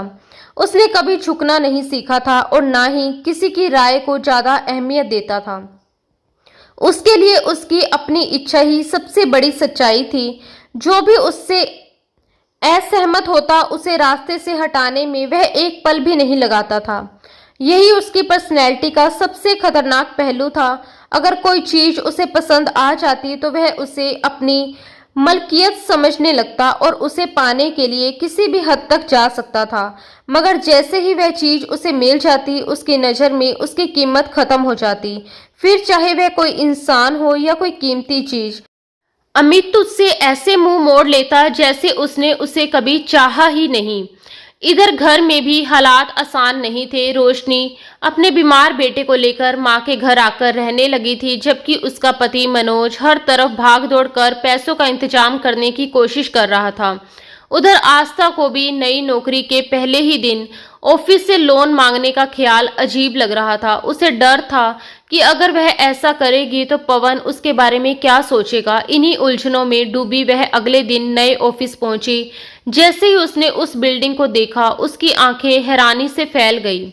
उसने कभी झुकना नहीं सीखा था और ना ही किसी की राय को ज्यादा अहमियत देता था। उसके लिए उसकी अपनी इच्छा ही सबसे बड़ी सच्चाई थी। जो भी उससे असहमत होता उसे रास्ते से हटाने में वह एक पल भी नहीं लगाता था। यही उसकी पर्सनैलिटी का सबसे खतरनाक पहलू था। अगर कोई चीज उसे पसंद आ जाती तो वह उसे अपनी मलकियत समझने लगता और उसे पाने के लिए किसी भी हद तक जा सकता था। मगर जैसे ही वह चीज उसे मिल जाती, उसकी नज़र में उसकी कीमत खत्म हो जाती, फिर चाहे वह कोई इंसान हो या कोई कीमती चीज। अमित तुझसे ऐसे मुंह मोड़ लेता जैसे उसने उसे कभी चाहा ही नहीं। इधर घर में भी हालात आसान नहीं थे। रोशनी अपने बीमार बेटे को लेकर माँ के घर आकर रहने लगी थी, जबकि उसका पति मनोज हर तरफ भाग दौड़ कर पैसों का इंतजाम करने की कोशिश कर रहा था। उधर आस्था को भी नई नौकरी के पहले ही दिन ऑफिस से लोन मांगने का ख्याल अजीब लग रहा था। उसे डर था कि अगर वह ऐसा करेगी तो पवन उसके बारे में क्या सोचेगा। इन्हीं उलझनों में डूबी वह अगले दिन नए ऑफिस पहुंची। जैसे ही उसने उस बिल्डिंग को देखा, उसकी आंखें हैरानी से फैल गई।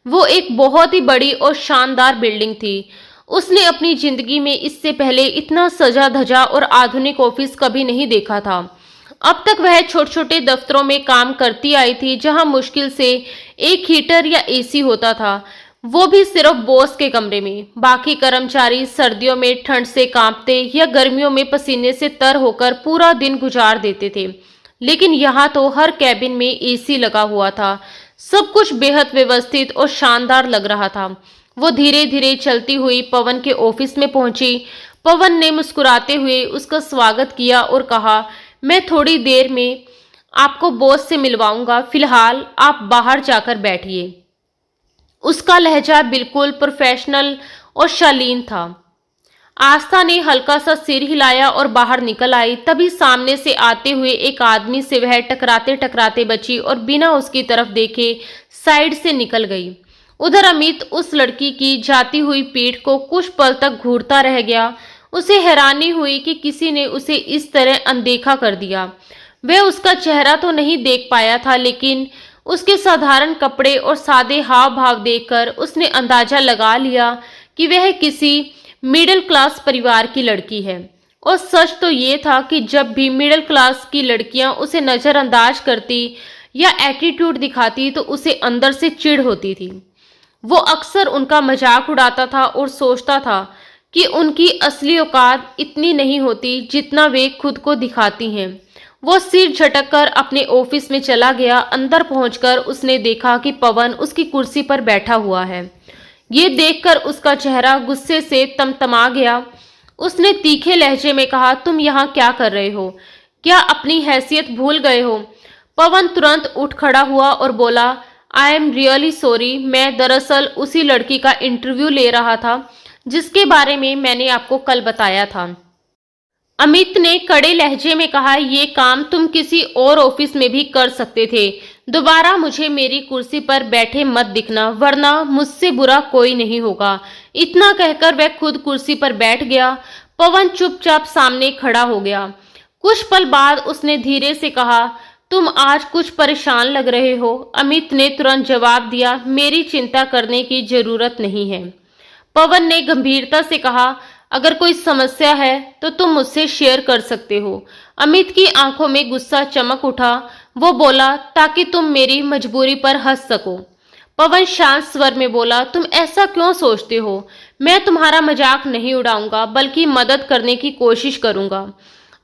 वो एक बहुत ही बड़ी और शानदार बिल्डिंग थी। उसने अपनी जिंदगी में इससे पहले इतना सजा धजा और आधुनिक ऑफिस कभी नहीं देखा था। अब तक वह छोटे छोटे दफ्तरों में काम करती आई थी, जहां मुश्किल से एक हीटर या एसी होता था, वो भी सिर्फ बॉस के कमरे में। बाकी कर्मचारी सर्दियों में ठंड से कांपते या गर्मियों में पसीने से तर होकर पूरा दिन गुजार देते थे। लेकिन यहाँ तो हर कैबिन में एसी लगा हुआ था। सब कुछ बेहद व्यवस्थित और शानदार लग रहा था। वो धीरे धीरे चलती हुई पवन के ऑफिस में पहुंची। पवन ने मुस्कुराते हुए उसका स्वागत किया और कहा, मैं थोड़ी देर में आपको बॉस से मिलवाऊंगा, फिलहाल आप बाहर जाकर बैठिए। उसका लहजा बिल्कुल प्रोफेशनल और शालीन था। आस्था ने हल्का सा सिर हिलाया और बाहर निकल आई। तभी सामने से आते हुए एक आदमी से वह टकराते टकराते बची और बिना उसकी तरफ देखे साइड से निकल गई। उधर अमित उस लड़की की जाती हुई पीठ को कुछ पल तक घूरता रह गया। उसे हैरानी हुई कि किसी ने उसे इस तरह अनदेखा कर दिया। वह उसका चेहरा तो नहीं देख पाया था, लेकिन उसके साधारण कपड़े और सादे हाव भाव देखकर उसने अंदाजा लगा लिया कि वह किसी मिडिल क्लास परिवार की लड़की है। और सच तो ये था कि जब भी मिडिल क्लास की लड़कियां उसे नज़रअंदाज करती या एटीट्यूड दिखाती तो उसे अंदर से चिढ़ होती थी। वो अक्सर उनका मजाक उड़ाता था और सोचता था कि उनकी असली औकात इतनी नहीं होती जितना वे खुद को दिखाती हैं। वो सिर झटककर अपने ऑफिस में चला गया। अंदर पहुंचकर उसने देखा कि पवन उसकी कुर्सी पर बैठा हुआ है। ये देखकर उसका चेहरा गुस्से से तमतमा गया। उसने तीखे लहजे में कहा, तुम यहाँ क्या कर रहे हो? क्या अपनी हैसियत भूल गए हो? पवन तुरंत उठ खड़ा हुआ और बोला, आई एम रियली सॉरी। मैं दरअसल उसी लड़की का इंटरव्यू ले रहा था जिसके बारे में मैंने आपको कल बताया था। अमित ने कड़े लहजे में कहा, ये काम तुम किसी और ऑफिस में भी कर सकते थे। दोबारा मुझे मेरी कुर्सी पर बैठे मत दिखना, वरना मुझसे बुरा कोई नहीं होगा। इतना कहकर वह खुद कुर्सी पर बैठ गया। पवन चुपचाप सामने खड़ा हो गया। कुछ पल बाद उसने धीरे से कहा, तुम आज कुछ परेशान लग रहे हो। अमित ने तुरंत जवाब दिया, मेरी चिंता करने की जरूरत नहीं है। पवन ने गंभीरता से कहा, अगर कोई समस्या है तो तुम मुझसे शेयर कर सकते हो। अमित की आंखों में गुस्सा चमक उठा। वो बोला, ताकि तुम मेरी मजबूरी पर हंस सको। पवन शांत स्वर में बोला, तुम ऐसा क्यों सोचते हो? मैं तुम्हारा मजाक नहीं उड़ाऊंगा, बल्कि मदद करने की कोशिश करूंगा।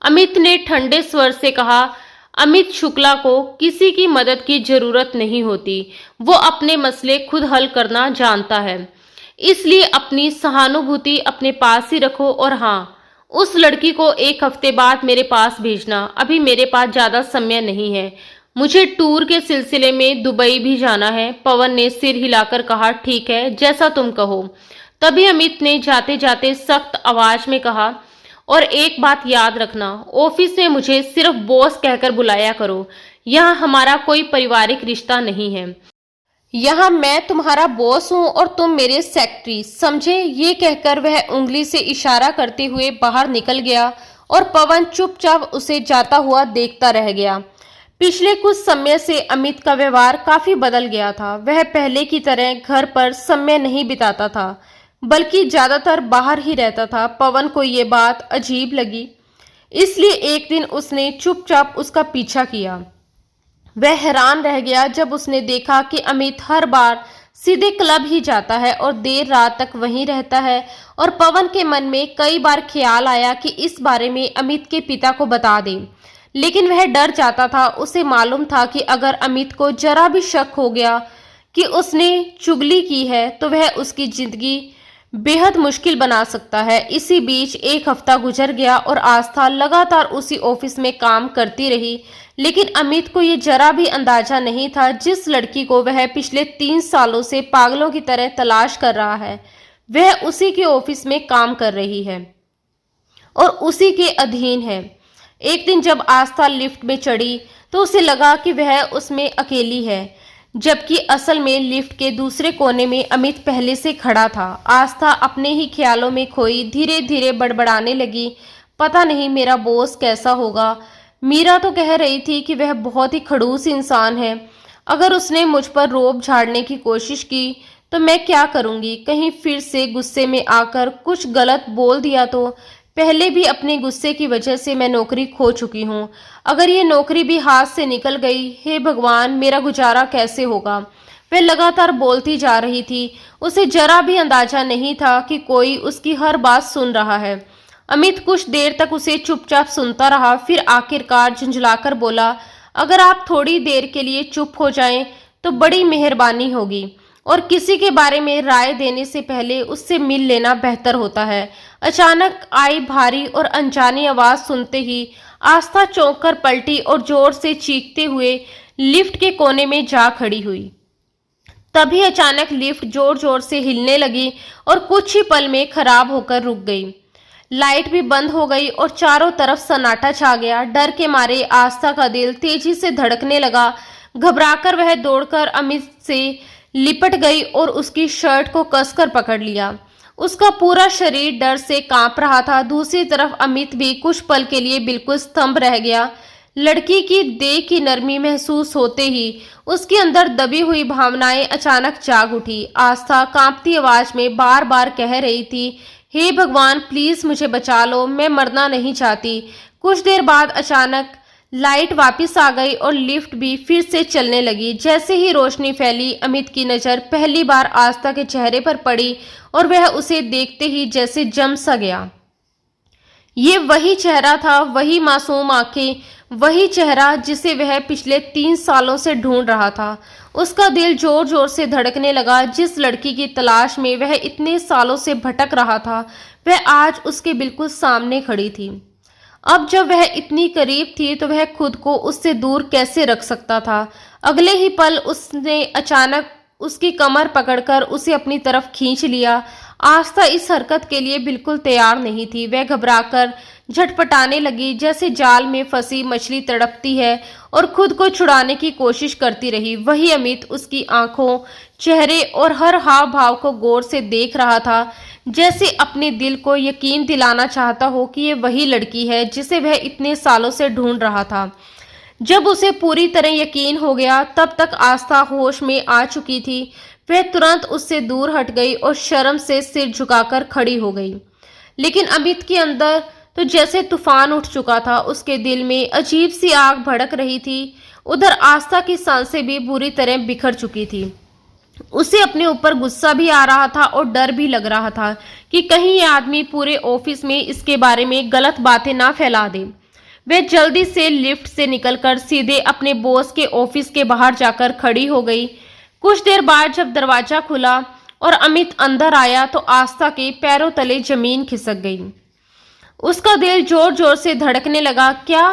अमित ने ठंडे स्वर से कहा, अमित शुक्ला को किसी की मदद की जरूरत नहीं होती। वो अपने मसले खुद हल करना जानता है। इसलिए अपनी सहानुभूति अपने पास ही रखो। और हाँ, उस लड़की को 1 हफ्ते बाद मेरे पास भेजना। अभी मेरे पास ज्यादा समय नहीं है। मुझे टूर के सिलसिले में दुबई भी जाना है। पवन ने सिर हिलाकर कहा, ठीक है, जैसा तुम कहो। तभी अमित ने जाते जाते सख्त आवाज में कहा, और एक बात याद रखना, ऑफिस में मुझे सिर्फ बॉस कहकर बुलाया करो। यहाँ हमारा कोई पारिवारिक रिश्ता नहीं है। यहाँ मैं तुम्हारा बॉस हूँ और तुम मेरे सेक्रेटरी, समझे? ये कहकर वह उंगली से इशारा करते हुए बाहर निकल गया और पवन चुपचाप उसे जाता हुआ देखता रह गया। पिछले कुछ समय से अमित का व्यवहार काफी बदल गया था। वह पहले की तरह घर पर समय नहीं बिताता था, बल्कि ज्यादातर बाहर ही रहता था। पवन को ये बात अजीब लगी, इसलिए एक दिन उसने चुपचाप उसका पीछा किया। वह हैरान रह गया जब उसने देखा कि अमित हर बार सीधे क्लब ही जाता है और देर रात तक वहीं रहता है। और पवन के मन में कई बार ख्याल आया कि इस बारे में अमित के पिता को बता दे, लेकिन वह डर जाता था। उसे मालूम था कि अगर अमित को जरा भी शक हो गया कि उसने चुगली की है तो वह उसकी जिंदगी बेहद मुश्किल बना सकता है। इसी बीच 1 हफ्ता गुजर गया और आस्था लगातार उसी ऑफिस में काम करती रही, लेकिन अमित को ये जरा भी अंदाजा नहीं था जिस लड़की को वह पिछले 3 सालों से पागलों की तरह तलाश कर रहा है, वह उसी के ऑफिस में काम कर रही है और उसी के अधीन है। एक दिन जब आस्था लिफ्ट में चढ़ी तो उसे लगा कि वह उसमें अकेली है, जबकि असल में लिफ्ट के दूसरे कोने में अमित पहले से खड़ा था। आस्था अपने ही ख्यालों में खोई धीरे धीरे बड़बड़ाने लगी, पता नहीं मेरा बॉस कैसा होगा। मीरा तो कह रही थी कि वह बहुत ही खड़ूस इंसान है। अगर उसने मुझ पर रोब झाड़ने की कोशिश की तो मैं क्या करूंगी? कहीं फिर से गुस्से में आकर कुछ गलत बोल दिया तो? पहले भी अपने गुस्से की वजह से मैं नौकरी खो चुकी हूँ। अगर ये नौकरी भी हाथ से निकल गई, हे भगवान, मेरा गुजारा कैसे होगा? वह लगातार बोलती जा रही थी। उसे जरा भी अंदाजा नहीं था कि कोई उसकी हर बात सुन रहा है। अमित कुछ देर तक उसे चुपचाप सुनता रहा, फिर आखिरकार झुंझलाकर बोला, अगर आप थोड़ी देर के लिए चुप हो जाएं तो बड़ी मेहरबानी होगी, और किसी के बारे में राय देने से पहले उससे मिल लेना बेहतर होता है। अचानक आई भारी और अनजानी आवाज सुनते ही आस्था चौंक कर पलटी और जोर से चीखते हुए लिफ्ट के कोने में जा खड़ी हुई। तभी अचानक लिफ्ट जोर जोर से हिलने लगी और कुछ ही पल में खराब होकर रुक गई। लाइट भी बंद हो गई और चारों तरफ सन्नाटा छा गया। डर के मारे आस्था का दिल तेजी से धड़कने लगा। घबराकर वह दौड़कर अमित से लिपट गई और उसकी शर्ट को कसकर पकड़ लिया। उसका पूरा शरीर डर से कांप रहा था। दूसरी तरफ अमित भी कुछ पल के लिए बिल्कुल स्तंभ रह गया। लड़की की देह की नरमी महसूस होते ही उसके अंदर दबी हुई भावनाएं अचानक जाग उठी। आस्था कांपती आवाज में बार बार कह रही थी, हे भगवान, प्लीज मुझे बचा लो, मैं मरना नहीं चाहती। कुछ देर बाद अचानक लाइट वापस आ गई और लिफ्ट भी फिर से चलने लगी। जैसे ही रोशनी फैली, अमित की नजर पहली बार आस्था के चेहरे पर पड़ी और वह उसे देखते ही जैसे जम सा गया। ये वही चेहरा था, वही मासूम आंखें, वही चेहरा जिसे वह पिछले 3 सालों से ढूंढ रहा था। उसका दिल जोर जोर से धड़कने लगा। जिस लड़की की तलाश में वह इतने सालों से भटक रहा था, वह आज उसके बिल्कुल सामने खड़ी थी। अब जब वह इतनी करीब थी तो वह खुद को उससे दूर कैसे रख सकता था। अगले ही पल उसने अचानक उसकी कमर पकड़कर उसे अपनी तरफ खींच लिया। आस्था इस हरकत के लिए बिल्कुल तैयार नहीं थी। वह घबराकर झटपटाने लगी, जैसे जाल में फंसी मछली तड़पती है और खुद को छुड़ाने की कोशिश करती रही। वही अमित उसकी आंखों, चेहरे और हर हाव भाव को गौर से देख रहा था, जैसे अपने दिल को यकीन दिलाना चाहता हो कि ये वही लड़की है जिसे वह इतने सालों से ढूंढ रहा था। जब उसे पूरी तरह यकीन हो गया, तब तक आस्था होश में आ चुकी थी। वह तुरंत उससे दूर हट गई और शर्म से सिर झुकाकर खड़ी हो गई। लेकिन अमित के अंदर तो जैसे तूफान उठ चुका था। उसके दिल में अजीब सी आग भड़क रही थी। उधर आस्था की सांसें भी बुरी तरह बिखर चुकी थी। उसे अपने ऊपर गुस्सा भी आ रहा था और डर भी लग रहा था कि कहीं ये आदमी पूरे ऑफिस में इसके बारे में गलत बातें ना फैला दे। वह जल्दी से लिफ्ट से निकलकर सीधे अपने बॉस के ऑफिस के बाहर जाकर खड़ी हो गई। कुछ देर बाद जब दरवाजा खुला और अमित अंदर आया तो आस्था के पैरों तले जमीन खिसक गई। उसका दिल जोर जोर से धड़कने लगा। क्या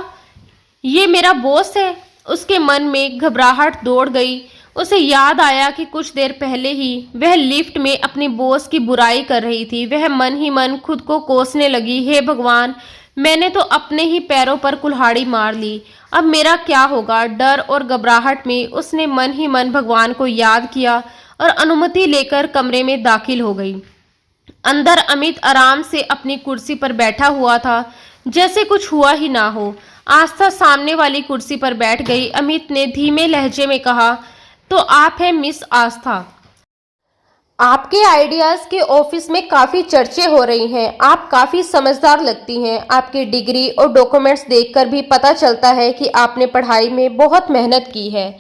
ये मेरा बॉस है? उसके मन में घबराहट दौड़ गई। उसे याद आया कि कुछ देर पहले ही वह लिफ्ट में अपने बॉस की बुराई कर रही थी। वह मन ही मन खुद को कोसने लगी, हे भगवान, मैंने तो अपने ही पैरों पर कुल्हाड़ी मार ली। अब मेरा क्या होगा? डर और घबराहट में उसने मन ही मन भगवान को याद किया और अनुमति लेकर कमरे में दाखिल हो गई। अंदर अमित आराम से अपनी कुर्सी पर बैठा हुआ था, जैसे कुछ हुआ ही ना हो। आस्था सामने वाली कुर्सी पर बैठ गई। अमित ने धीमे लहजे में कहा, तो आप हैं मिस आस्था? आपके आइडियाज के ऑफिस में काफी चर्चे हो रही हैं। आप काफी समझदार लगती हैं। आपकी डिग्री और डॉक्यूमेंट्स देखकर भी पता चलता है कि आपने पढ़ाई में बहुत मेहनत की है।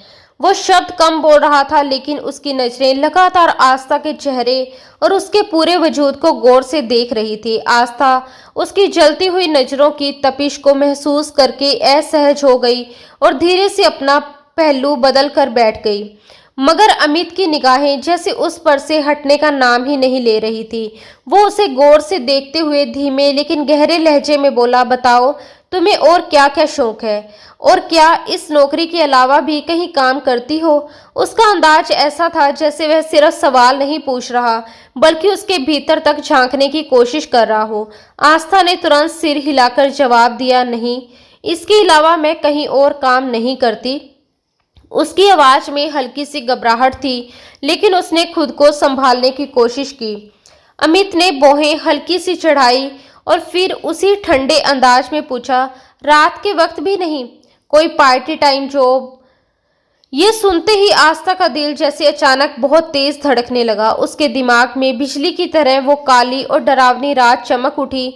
वो शब्द कम बोल रहा था, लेकिन उसकी नजरें लगातार आस्था के चेहरे और उसके पूरे वजूद को गौर से देख रही थी। आस्था उसकी जलती हुई नजरों की तपिश को महसूस करके असहज हो गई और धीरे से अपना पहलू बदल कर बैठ गई। मगर अमित की निगाहें जैसे उस पर से हटने का नाम ही नहीं ले रही थी। वो उसे गौर से देखते हुए धीमे लेकिन गहरे लहजे में बोला, बताओ तुम्हें और क्या क्या शौक है, और क्या इस नौकरी के अलावा भी कहीं काम करती हो? उसका अंदाज ऐसा था जैसे वह सिर्फ सवाल नहीं पूछ रहा, बल्कि उसके भीतर तक झांकने की कोशिश कर रहा हो। आस्था ने तुरंत सिर हिलाकर जवाब दिया, नहीं, इसके अलावा मैं कहीं और काम नहीं करती। उसकी आवाज में हल्की सी घबराहट थी, लेकिन उसने खुद को संभालने की कोशिश की। अमित ने बाहें हल्की सी चढ़ाई और फिर उसी ठंडे अंदाज में पूछा, रात के वक्त भी नहीं? कोई पार्टी टाइम जॉब? ये सुनते ही आस्था का दिल जैसे अचानक बहुत तेज धड़कने लगा। उसके दिमाग में बिजली की तरह वो काली और डरावनी रात चमक उठी,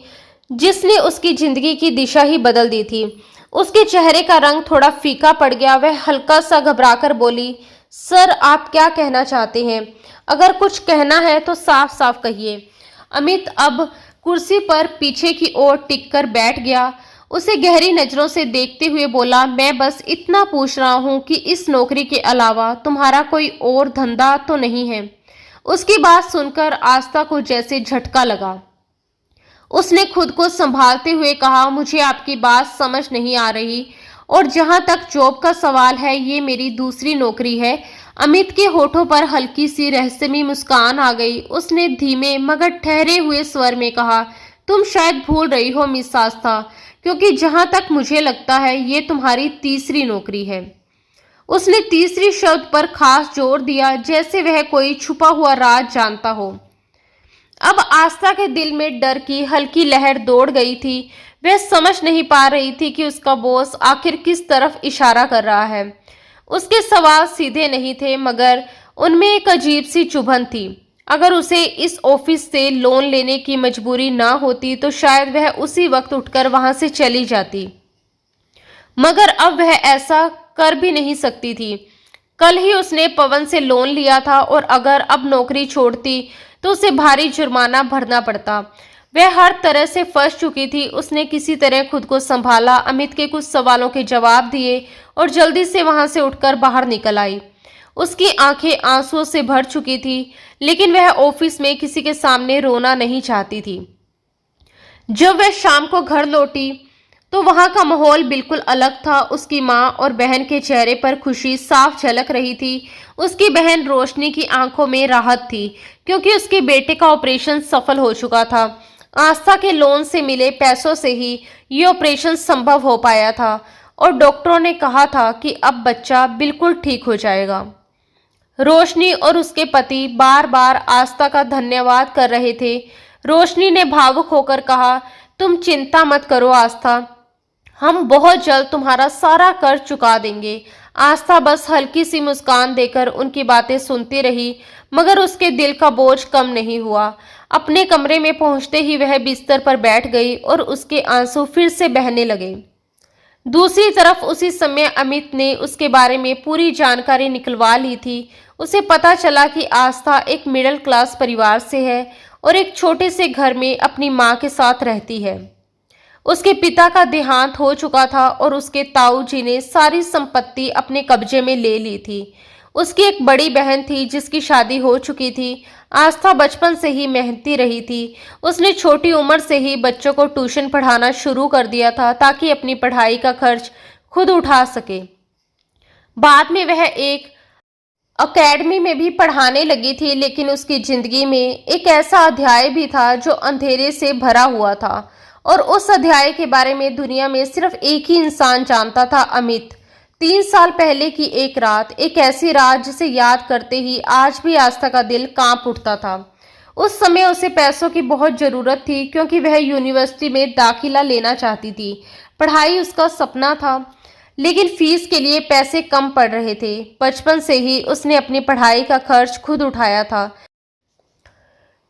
जिसने उसकी जिंदगी की दिशा ही बदल दी थी। उसके चेहरे का रंग थोड़ा फीका पड़ गया। वह हल्का सा घबराकर बोली, सर आप क्या कहना चाहते हैं? अगर कुछ कहना है तो साफ साफ कहिए। अमित अब कुर्सी पर पीछे की ओर टिक कर बैठ गया। उसे गहरी नजरों से देखते हुए बोला, मैं बस इतना पूछ रहा हूँ कि इस नौकरी के अलावा तुम्हारा कोई और धंधा तो नहीं है? उसकी बात सुनकर आस्था को जैसे झटका लगा। उसने खुद को संभालते हुए कहा, मुझे आपकी बात समझ नहीं आ रही, और जहां तक जॉब का सवाल है, ये मेरी दूसरी नौकरी है। अमित के होठों पर हल्की सी रहस्यमयी मुस्कान आ गई। उसने धीमे मगर ठहरे हुए स्वर में कहा, तुम शायद भूल रही हो मिस आस्था, क्योंकि जहां तक मुझे लगता है ये तुम्हारी तीसरी नौकरी है। उसने तीसरी शब्द पर खास जोर दिया, जैसे वह कोई छुपा हुआ राज जानता हो। अब आस्था के दिल में डर की हल्की लहर दौड़ गई थी। वह समझ नहीं पा रही थी कि उसका बॉस आखिर किस तरफ इशारा कर रहा है। उसके सवाल सीधे नहीं थे, मगर उनमें एक अजीब सी चुभन थी। अगर उसे इस ऑफिस से लोन लेने की मजबूरी ना होती तो शायद वह उसी वक्त उठकर वहां से चली जाती, मगर अब वह ऐसा कर भी नहीं सकती थी। कल ही उसने पवन से लोन लिया था, और अगर अब नौकरी छोड़ती तो उसे भारी जुर्माना भरना पड़ता। वह हर तरह से फंस चुकी थी। उसने किसी तरह खुद को संभाला, अमित के कुछ सवालों के जवाब दिए और जल्दी से वहां से उठकर बाहर निकल आई। उसकी आंखें आंसुओं से भर चुकी थी, लेकिन वह ऑफिस में किसी के सामने रोना नहीं चाहती थी। जब वह शाम को घर लौटी तो वहां का माहौल बिल्कुल अलग था। उसकी माँ और बहन के चेहरे पर खुशी साफ झलक रही थी। उसकी बहन रोशनी की आंखों में राहत थी, क्योंकि उसके बेटे का ऑपरेशन सफल हो चुका था। आस्था के लोन से मिले पैसों से ही ये ऑपरेशन संभव हो पाया था और डॉक्टरों ने कहा था कि अब बच्चा बिल्कुल ठीक हो जाएगा। रोशनी और उसके पति बार बार आस्था का धन्यवाद कर रहे थे। रोशनी ने भावुक होकर कहा, तुम चिंता मत करो आस्था, हम बहुत जल्द तुम्हारा सारा कर्ज चुका देंगे। आस्था बस हल्की सी मुस्कान देकर उनकी बातें सुनती रही, मगर उसके दिल का बोझ कम नहीं हुआ। अपने कमरे में पहुंचते ही वह बिस्तर पर बैठ गई और उसके आंसू फिर से बहने लगे। दूसरी तरफ उसी समय अमित ने उसके बारे में पूरी जानकारी निकलवा ली थी। उसे पता चला कि आस्था एक मिडिल क्लास परिवार से है और एक छोटे से घर में अपनी माँ के साथ रहती है। उसके पिता का देहांत हो चुका था और उसके ताऊ जी ने सारी संपत्ति अपने कब्जे में ले ली थी। उसकी एक बड़ी बहन थी जिसकी शादी हो चुकी थी। आस्था बचपन से ही मेहनती रही थी। उसने छोटी उम्र से ही बच्चों को ट्यूशन पढ़ाना शुरू कर दिया था ताकि अपनी पढ़ाई का खर्च खुद उठा सके। बाद में वह एक अकेडमी में भी पढ़ाने लगी थी, लेकिन उसकी जिंदगी में एक ऐसा अध्याय भी था जो अंधेरे से भरा हुआ था और उस अध्याय के बारे में दुनिया में सिर्फ एक ही इंसान जानता था, अमित। 3 साल पहले की एक रात, एक ऐसी रात जिसे याद करते ही आज भी आस्था का दिल कांप उठता था। उस समय उसे पैसों की बहुत जरूरत थी, क्योंकि वह यूनिवर्सिटी में दाखिला लेना चाहती थी। पढ़ाई उसका सपना था, लेकिन फीस के लिए पैसे कम पड़ रहे थे। बचपन से ही उसने अपनी पढ़ाई का खर्च खुद उठाया था,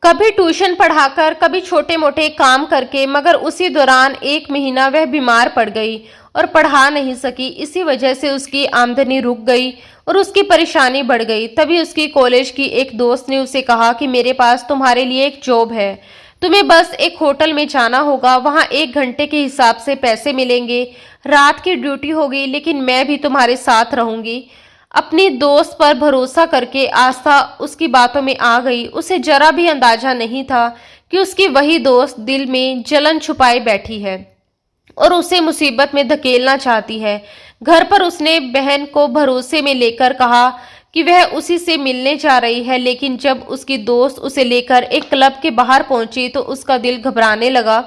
कभी ट्यूशन पढ़ाकर, कभी छोटे मोटे काम करके। मगर उसी दौरान एक महीना वह बीमार पड़ गई और पढ़ा नहीं सकी। इसी वजह से उसकी आमदनी रुक गई और उसकी परेशानी बढ़ गई। तभी उसकी कॉलेज की एक दोस्त ने उसे कहा कि मेरे पास तुम्हारे लिए एक जॉब है, तुम्हें बस एक होटल में जाना होगा, वहां 1 घंटे के हिसाब से पैसे मिलेंगे। रात की ड्यूटी होगी, लेकिन मैं भी तुम्हारे साथ रहूंगी। अपनी दोस्त पर भरोसा करके आस्था उसकी बातों में आ गई। उसे जरा भी अंदाजा नहीं था कि उसकी वही दोस्त दिल में जलन छुपाए बैठी है और उसे मुसीबत में धकेलना चाहती है। घर पर उसने बहन को भरोसे में लेकर कहा कि वह उसी से मिलने जा रही है, लेकिन जब उसकी दोस्त उसे लेकर एक क्लब के बाहर पहुंची तो उसका दिल घबराने लगा।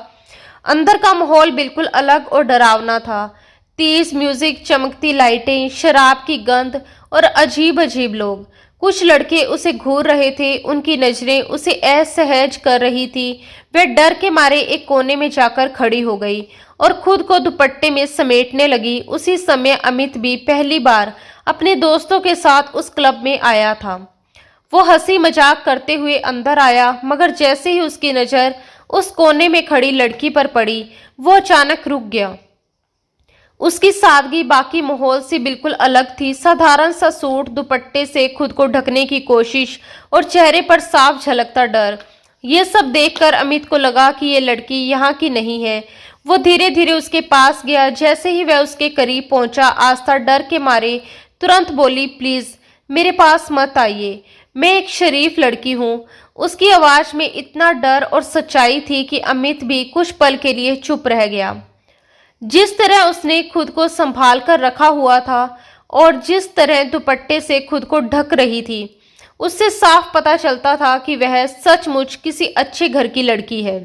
अंदर का माहौल बिल्कुल अलग और डरावना था। तेज म्यूजिक, चमकती लाइटें, शराब की गंध और अजीब अजीब लोग। कुछ लड़के उसे घूर रहे थे, उनकी नजरें उसे असहज कर रही थी। वह डर के मारे एक कोने में जाकर खड़ी हो गई और खुद को दुपट्टे में समेटने लगी। उसी समय अमित भी पहली बार अपने दोस्तों के साथ उस क्लब में आया था। वो हंसी मजाक करते हुए अंदर आया, मगर जैसे ही उसकी नजर उस कोने में खड़ी लड़की पर पड़ी, वो अचानक रुक गया। उसकी सादगी बाकी माहौल से बिल्कुल अलग थी। साधारण सा सूट, दुपट्टे से खुद को ढकने की कोशिश और चेहरे पर साफ झलकता डर। ये सब देखकर अमित को लगा कि ये लड़की यहाँ की नहीं है। वो धीरे धीरे उसके पास गया। जैसे ही वह उसके करीब पहुंचा, आस्था डर के मारे तुरंत बोली, प्लीज मेरे पास मत आइए, मैं एक शरीफ लड़की हूँ। उसकी आवाज में इतना डर और सच्चाई थी कि अमित भी कुछ पल के लिए चुप रह गया। जिस तरह उसने खुद को संभाल कर रखा हुआ था और जिस तरह दुपट्टे से खुद को ढक रही थी, उससे साफ पता चलता था कि वह सचमुच किसी अच्छे घर की लड़की है,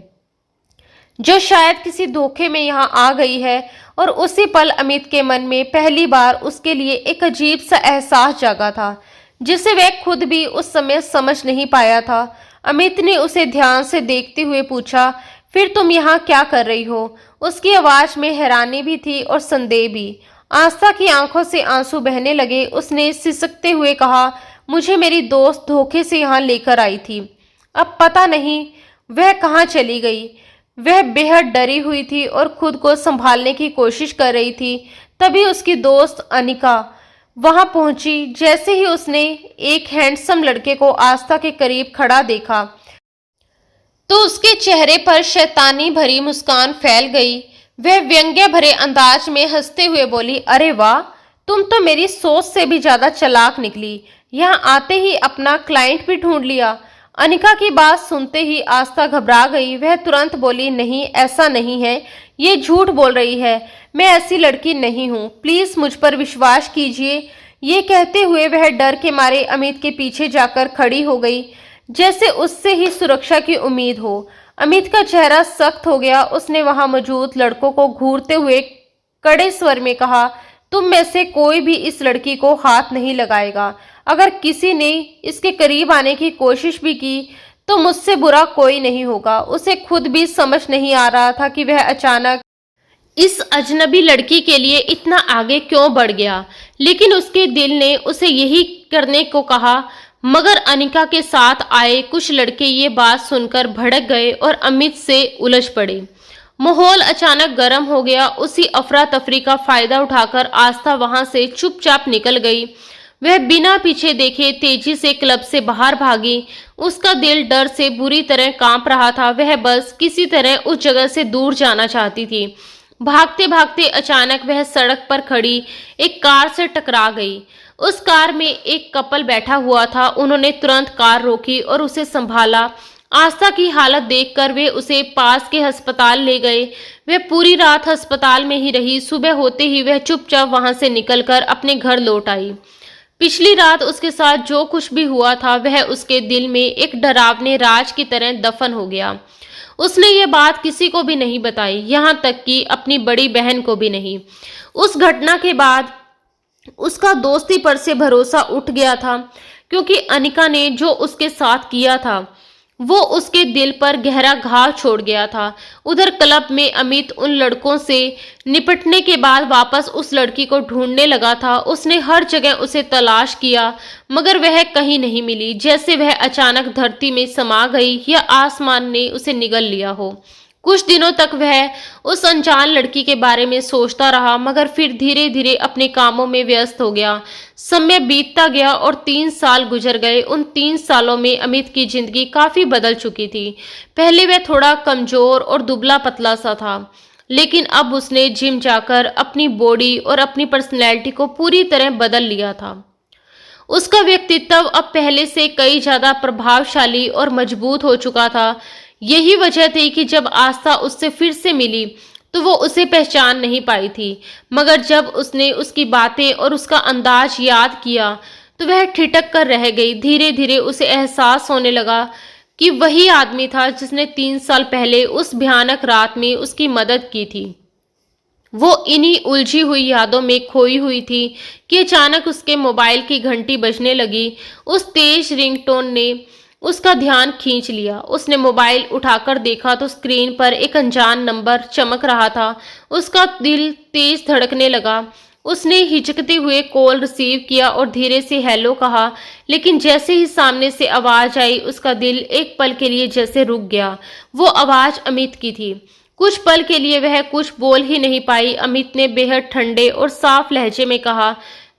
जो शायद किसी धोखे में यहाँ आ गई है। और उसी पल अमित के मन में पहली बार उसके लिए एक अजीब सा एहसास जागा था, जिसे वह खुद भी उस समय समझ नहीं पाया था। अमित ने उसे ध्यान से देखते हुए पूछा, फिर तुम यहाँ क्या कर रही हो? उसकी आवाज में हैरानी भी थी और संदेह भी। आस्था की आंखों से आंसू बहने लगे। उसने सिसकते हुए कहा, मुझे मेरी दोस्त धोखे से यहाँ लेकर आई थी, अब पता नहीं वह कहाँ चली गई। वह बेहद डरी हुई थी और खुद को संभालने की कोशिश कर रही थी। तभी उसकी दोस्त अनिका वहां पहुंची। जैसे ही उसने एक हैंडसम लड़के को आस्था के करीब खड़ा देखा तो उसके चेहरे पर शैतानी भरी मुस्कान फैल गई। वह व्यंग्य भरे अंदाज में हंसते हुए बोली, अरे वाह, तुम तो मेरी सोच से भी ज्यादा चालाक निकली। यहाँ आते ही अपना क्लाइंट भी ढूंढ लिया। अनिका की बात सुनते ही आस्था घबरा गई। वह तुरंत बोली, नहीं, ऐसा नहीं है, ये झूठ बोल रही है, मैं ऐसी लड़की नहीं हूँ, प्लीज मुझ पर विश्वास कीजिए। ये कहते हुए वह डर के मारे अमित के पीछे जाकर खड़ी हो गई, जैसे उससे ही सुरक्षा की उम्मीद हो। अमित का चेहरा सख्त हो गया। उसने वहां मौजूद लड़कों को घूरते हुए कड़े स्वर में कहा, तुम में से कोई भी इस लड़की को हाथ नहीं लगाएगा। अगर किसी ने इसके करीब आने की कोशिश भी की तो मुझसे बुरा कोई नहीं होगा। उसे खुद भी समझ नहीं आ रहा था कि वह अचानक इस अजनबी लड़की के लिए इतना आगे क्यों बढ़ गया, लेकिन उसके दिल ने उसे यही करने को कहा। मगर अनिका के साथ आए कुछ लड़के ये बात सुनकर भड़क गए और अमित से उलझ पड़े। माहौल अचानक गर्म हो गया। उसी अफरा तफरी का फायदा उठाकर आस्था वहां से चुपचाप निकल गई। वह बिना पीछे देखे तेजी से क्लब से बाहर भागी। उसका दिल डर से बुरी तरह कांप रहा था। वह बस किसी तरह उस जगह से दूर जाना चाहती थी। भागते भागते अचानक वह सड़क पर खड़ी एक कार से टकरा गई। उस कार में एक कपल बैठा हुआ था। उन्होंने तुरंत कार रोकी और उसे संभाला। आस्था की हालत देखकर वे उसे पास के अस्पताल ले गए। वह पूरी रात अस्पताल में ही रही। सुबह होते ही वह चुपचाप वहां से निकलकर अपने घर लौट आई। पिछली रात उसके साथ जो कुछ भी हुआ था वह उसके दिल में एक डरावने राज की तरह दफन हो गया। उसने ये बात किसी को भी नहीं बताई, यहाँ तक कि अपनी बड़ी बहन को भी नहीं। उस घटना के बाद उसका दोस्ती पर से भरोसा उठ गया था, क्योंकि अनिका ने जो उसके साथ किया था वो उसके दिल पर गहरा घाव छोड़ गया था। उधर क्लब में अमित उन लड़कों से निपटने के बाद वापस उस लड़की को ढूंढने लगा था। उसने हर जगह उसे तलाश किया, मगर वह कहीं नहीं मिली। जैसे वह अचानक धरती में समा गई या आसमान ने उसे निगल लिया हो। कुछ दिनों तक वह उस अनजान लड़की के बारे में सोचता रहा, मगर फिर धीरे धीरे अपने कामों में व्यस्त हो गया। समय बीतता गया और 3 साल गुजर गए। उन 3 सालों में अमित की जिंदगी काफी बदल चुकी थी। पहले वह थोड़ा कमजोर और दुबला पतला सा था, लेकिन अब उसने जिम जाकर अपनी बॉडी और अपनी पर्सनैलिटी को पूरी तरह बदल लिया था। उसका व्यक्तित्व अब पहले से कई ज्यादा प्रभावशाली और मजबूत हो चुका था। यही वजह थी कि जब आस्था उससे फिर से मिली तो वो उसे पहचान नहीं पाई थी, मगर जब उसने उसकी बातें और उसका अंदाज याद किया तो वह ठिठक कर रह गई। धीरे धीरे उसे एहसास होने लगा कि वही आदमी था जिसने 3 साल पहले उस भयानक रात में उसकी मदद की थी। वो इन्हीं उलझी हुई यादों में खोई हुई थी कि अचानक उसके मोबाइल की घंटी बजने लगी। उस तेज रिंगटोन ने उसका ध्यान खींच लिया। उसने मोबाइल उठाकर देखा तो स्क्रीन पर एक अनजान नंबर चमक रहा था। उसका दिल तेज धड़कने लगा। उसने हिचकते हुए कॉल रिसीव किया और धीरे से हेलो कहा, लेकिन जैसे ही सामने से आवाज आई उसका दिल एक पल के लिए जैसे रुक गया। वो आवाज अमित की थी। कुछ पल के लिए वह कुछ बोल ही नहीं पाई। अमित ने बेहद ठंडे और साफ लहजे में कहा,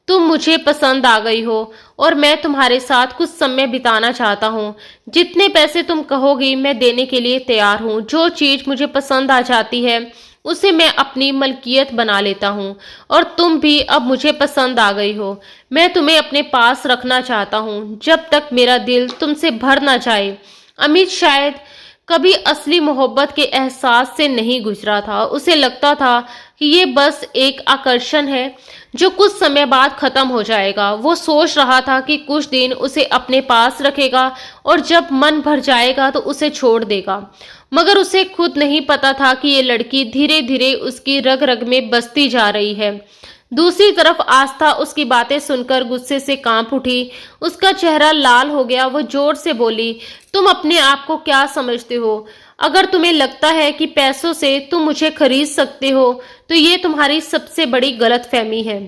तुम मुझे पसंद आ गई हो और मैं तुम्हारे साथ कुछ समय बिताना चाहता हूँ। जितने पैसे तुम कहोगी मैं देने के लिए तैयार हूँ। जो चीज मुझे पसंद आ जाती है उसे मैं अपनी मलकियत बना लेता हूँ, और तुम भी अब मुझे पसंद आ गई हो। मैं तुम्हें अपने पास रखना चाहता हूँ जब तक मेरा दिल तुमसे भर ना जाए। अमित शायद कभी असली मोहब्बत के एहसास से नहीं गुजरा था। उसे लगता था कि ये बस एक आकर्षण है जो कुछ समय बाद खत्म हो जाएगा। वो सोच रहा था कि कुछ दिन उसे अपने पास रखेगा और जब मन भर जाएगा तो उसे छोड़ देगा, मगर उसे खुद नहीं पता था कि ये लड़की धीरे धीरे उसकी रग रग में बसती जा रही है। दूसरी तरफ आस्था उसकी बातें सुनकर गुस्से से कांप उठी। उसका चेहरा लाल हो गया। वो जोर से बोली, तुम अपने आप को क्या समझते हो? अगर तुम्हें लगता है कि पैसों से तुम मुझे खरीद सकते हो तो ये तुम्हारी सबसे बड़ी गलतफहमी है।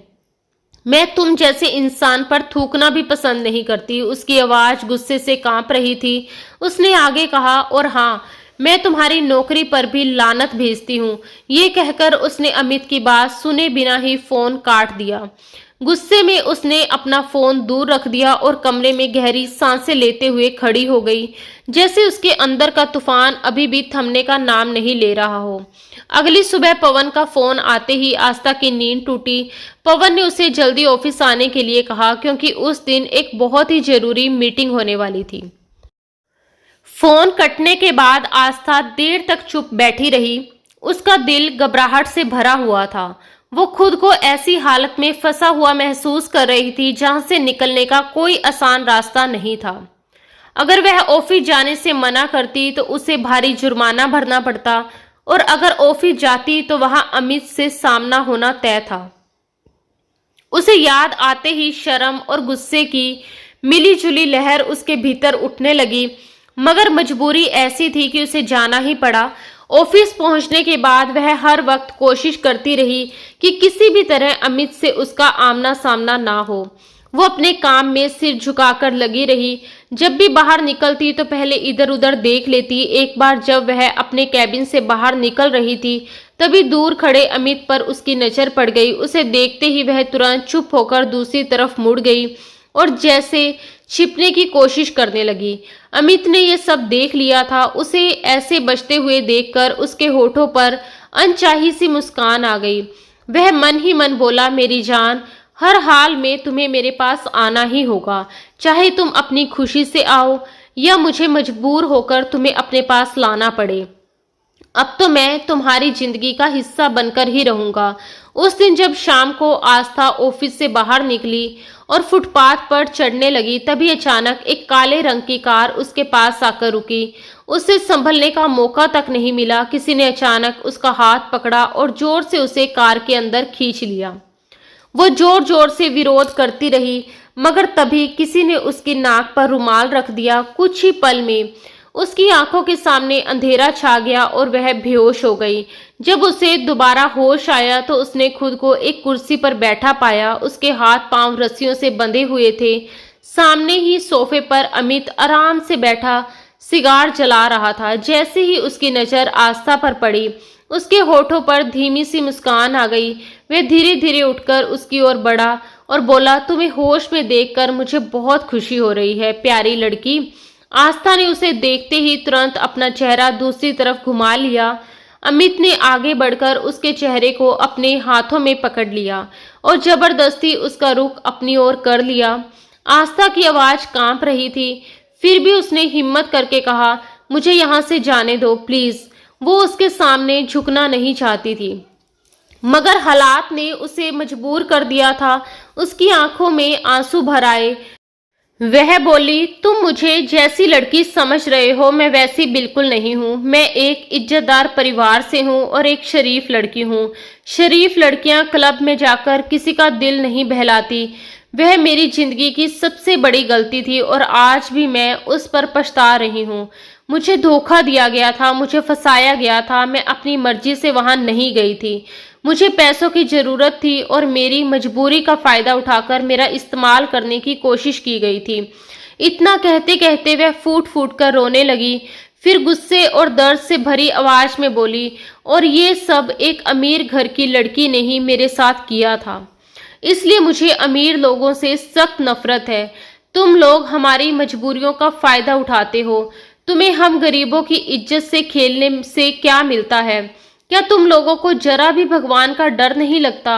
मैं तुम जैसे इंसान पर थूकना भी पसंद नहीं करती। उसकी आवाज गुस्से से कांप रही थी। उसने आगे कहा, और हाँ, मैं तुम्हारी नौकरी पर भी लानत भेजती हूँ। ये कहकर उसने अमित की बात सुने बिना ही फोन काट दिया। गुस्से में उसने अपना फोन दूर रख दिया और कमरे में गहरी सांसें लेते हुए खड़ी हो गई, जैसे उसके अंदर का तूफान अभी भी थमने का नाम नहीं ले रहा हो। अगली सुबह पवन का फोन आते ही आस्था की नींद टूटी। पवन ने उसे जल्दी ऑफिस आने के लिए कहा क्योंकि उस दिन एक बहुत ही जरूरी मीटिंग होने वाली थी। फोन कटने के बाद आस्था देर तक चुप बैठी रही। उसका दिल घबराहट से भरा हुआ था। वो खुद को ऐसी हालत में फंसा हुआ महसूस कर रही थी जहां से निकलने का कोई आसान रास्ता नहीं था। अगर वह ऑफिस जाने से मना करती तो उसे भारी जुर्माना भरना पड़ता, और अगर ऑफिस जाती तो वहां अमित से सामना होना तय था। उसे याद आते ही शर्म और गुस्से की मिलीजुली लहर उसके भीतर उठने लगी, मगर मजबूरी ऐसी थी कि उसे जाना ही पड़ा। ऑफिस पहुंचने के बाद वह हर वक्त कोशिश करती रही कि किसी भी तरह अमित से उसका आमना सामना ना हो। वो अपने काम में सिर झुकाकर लगी रही। जब भी बाहर निकलती तो पहले इधर उधर देख लेती। एक बार जब वह अपने कैबिन से बाहर निकल रही थी, तभी दूर खड़े अमित पर उसकी नजर पड़ गई। उसे देखते ही वह तुरंत चुप होकर दूसरी तरफ मुड़ गई और जैसे छिपने की कोशिश करने लगी। अमित ने यह सब देख लिया था। उसे ऐसे बचते हुए देखकर उसके होठों पर अनचाही सी मुस्कान आ गई। वह मन ही मन बोला, मेरी जान, हर हाल में तुम्हें मेरे पास आना ही होगा, चाहे तुम अपनी खुशी से आओ या मुझे मजबूर होकर तुम्हें अपने पास लाना पड़े। अब तो मैं तुम्हारी जिंदगी का हिस्सा बनकर ही रहूंगा। उस दिन जब शाम को आस्था ऑफिस से बाहर निकली और फुटपाथ पर चढ़ने लगी, तभी अचानक एक काले रंग की कार उसके पास आकर रुकी। उसे संभलने का मौका तक नहीं मिला। किसी ने अचानक उसका हाथ पकड़ा और जोर से उसे कार के अंदर खींच लिया। वो जोर जोर से विरोध करती रही, मगर तभी किसी ने उसकी नाक पर रुमाल रख दिया। कुछ ही पल में उसकी आंखों के सामने अंधेरा छा गया और वह बेहोश हो गई। जब उसे दोबारा होश आया तो उसने खुद को एक कुर्सी पर बैठा पाया। उसके हाथ पांव रस्सियों से बंधे हुए थे। सामने ही सोफे पर अमित आराम से बैठा सिगार जला रहा था। जैसे ही उसकी नजर आस्था पर पड़ी, उसके होठों पर धीमी सी मुस्कान आ गई। वह धीरे धीरे उठकर उसकी ओर बढ़ा और बोला, तुम्हें होश में देखकर मुझे बहुत खुशी हो रही है प्यारी लड़की। आस्था ने उसे देखते ही तुरंत अपना चेहरा दूसरी तरफ घुमा लिया। अमित ने आगे बढ़कर उसके चेहरे को अपने हाथों में पकड़ लिया और जबरदस्ती उसका रुख अपनी ओर कर लिया। आस्था की आवाज कांप रही थी, फिर भी उसने हिम्मत करके कहा, मुझे यहाँ से जाने दो प्लीज। वो उसके सामने झुकना नहीं चाहती थी, मगर हालात ने उसे मजबूर कर दिया था। उसकी आंखों में आंसू भर आए। वह बोली, तुम मुझे जैसी लड़की समझ रहे हो मैं वैसी बिल्कुल नहीं हूँ। मैं एक इज्जतदार परिवार से हूँ और एक शरीफ लड़की हूँ। शरीफ लड़कियां क्लब में जाकर किसी का दिल नहीं बहलाती। वह मेरी जिंदगी की सबसे बड़ी गलती थी और आज भी मैं उस पर पछता रही हूँ। मुझे धोखा दिया गया था, मुझे फंसाया गया था। मैं अपनी मर्जी से वहां नहीं गई थी। मुझे पैसों की जरूरत थी और मेरी मजबूरी का फायदा उठाकर मेरा इस्तेमाल करने की कोशिश की गई थी। इतना कहते कहते वह फूट फूट कर रोने लगी। फिर गुस्से और दर्द से भरी आवाज में बोली, और ये सब एक अमीर घर की लड़की ने ही मेरे साथ किया था, इसलिए मुझे अमीर लोगों से सख्त नफरत है। तुम लोग हमारी मजबूरियों का फायदा उठाते हो। तुम्हें हम गरीबों की इज्जत से खेलने से क्या मिलता है? क्या तुम लोगों को जरा भी भगवान का डर नहीं लगता?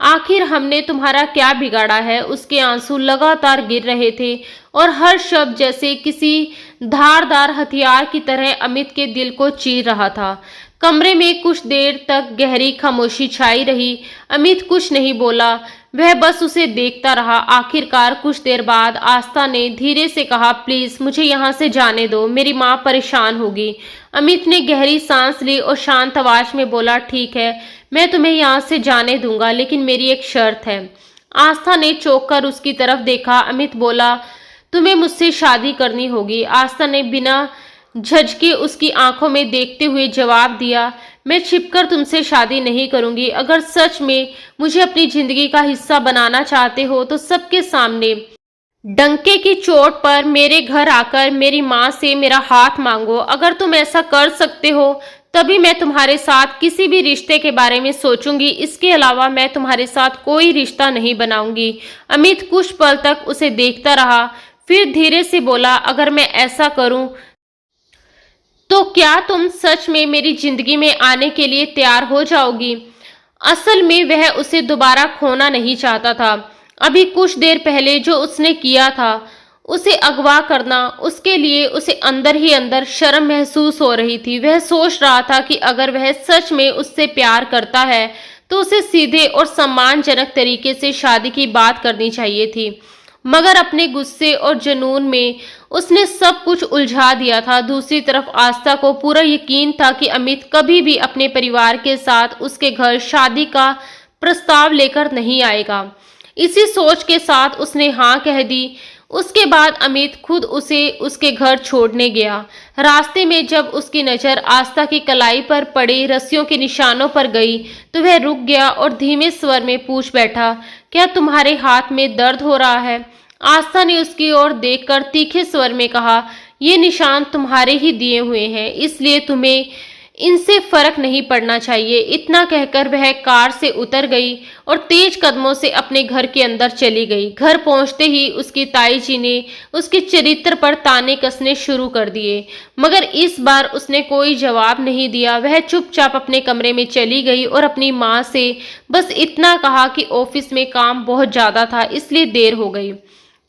आखिर हमने तुम्हारा क्या बिगाड़ा है? उसके आंसू लगातार गिर रहे थे और हर शब्द जैसे किसी धारदार हथियार की तरह अमित के दिल को चीर रहा था। कमरे में कुछ देर तक गहरी खामोशी छाई रही। अमित कुछ नहीं बोला, वह बस उसे देखता रहा। आखिरकार कुछ देर बाद आस्था ने धीरे से कहा, प्लीज मुझे यहाँ से जाने दो, मेरी माँ परेशान होगी। अमित ने गहरी सांस ली और शांत आवाज में बोला, ठीक है, मैं तुम्हें यहाँ से जाने दूंगा, लेकिन मेरी एक शर्त है। आस्था ने चौंक कर उसकी तरफ देखा। अमित बोला, तुम्हें मुझसे शादी करनी होगी। आस्था ने बिना झिझके उसकी आंखों में देखते हुए जवाब दिया, मैं छिपकर तुमसे शादी नहीं करूंगी। अगर सच में मुझे अपनी जिंदगी का हिस्सा बनाना चाहते हो तो सबके सामने डंके की चोट पर मेरे घर आकर मेरी माँ से मेरा हाथ मांगो। अगर तुम ऐसा कर सकते हो तभी मैं तुम्हारे साथ किसी भी रिश्ते के बारे में सोचूंगी। इसके अलावा मैं तुम्हारे साथ कोई रिश्ता नहीं बनाऊंगी। अमित कुछ पल तक उसे देखता रहा, फिर धीरे से बोला, अगर मैं ऐसा करूं तो क्या तुम सच में मेरी जिंदगी में आने के लिए तैयार हो जाओगी? असल में वह उसे दोबारा खोना नहीं चाहता था। अभी कुछ देर पहले जो उसने किया था, उसे अगवा करना, उसके लिए उसे अंदर ही अंदर शर्म महसूस हो रही थी। वह सोच रहा था कि अगर वह सच में उससे प्यार करता है तो उसे सीधे और सम्मानजनक तरीके से शादी की बात करनी चाहिए थी, मगर अपने गुस्से और जुनून में उसने सब कुछ उलझा दिया था। दूसरी तरफ आस्था को पूरा यकीन था कि अमित कभी भी अपने परिवार के साथ उसके घर शादी का प्रस्ताव लेकर नहीं आएगा। इसी सोच के साथ उसने हाँ कह दी। उसके बाद अमित खुद उसे उसके घर छोड़ने गया। रास्ते में जब उसकी नज़र आस्था की कलाई पर पड़े रस्सियों के निशानों पर गई तो वह रुक गया और धीमे स्वर में पूछ बैठा, क्या तुम्हारे हाथ में दर्द हो रहा है? आस्था ने उसकी ओर देखकर तीखे स्वर में कहा, ये निशान तुम्हारे ही दिए हुए हैं, इसलिए तुम्हें इनसे फर्क नहीं पड़ना चाहिए। इतना कहकर वह कार से उतर गई और तेज कदमों से अपने घर के अंदर चली गई। घर पहुंचते ही उसकी ताई जी ने उसके चरित्र पर ताने कसने शुरू कर दिए, मगर इस बार उसने कोई जवाब नहीं दिया। वह चुपचाप अपने कमरे में चली गई और अपनी माँ से बस इतना कहा कि ऑफिस में काम बहुत ज्यादा था, इसलिए देर हो गई।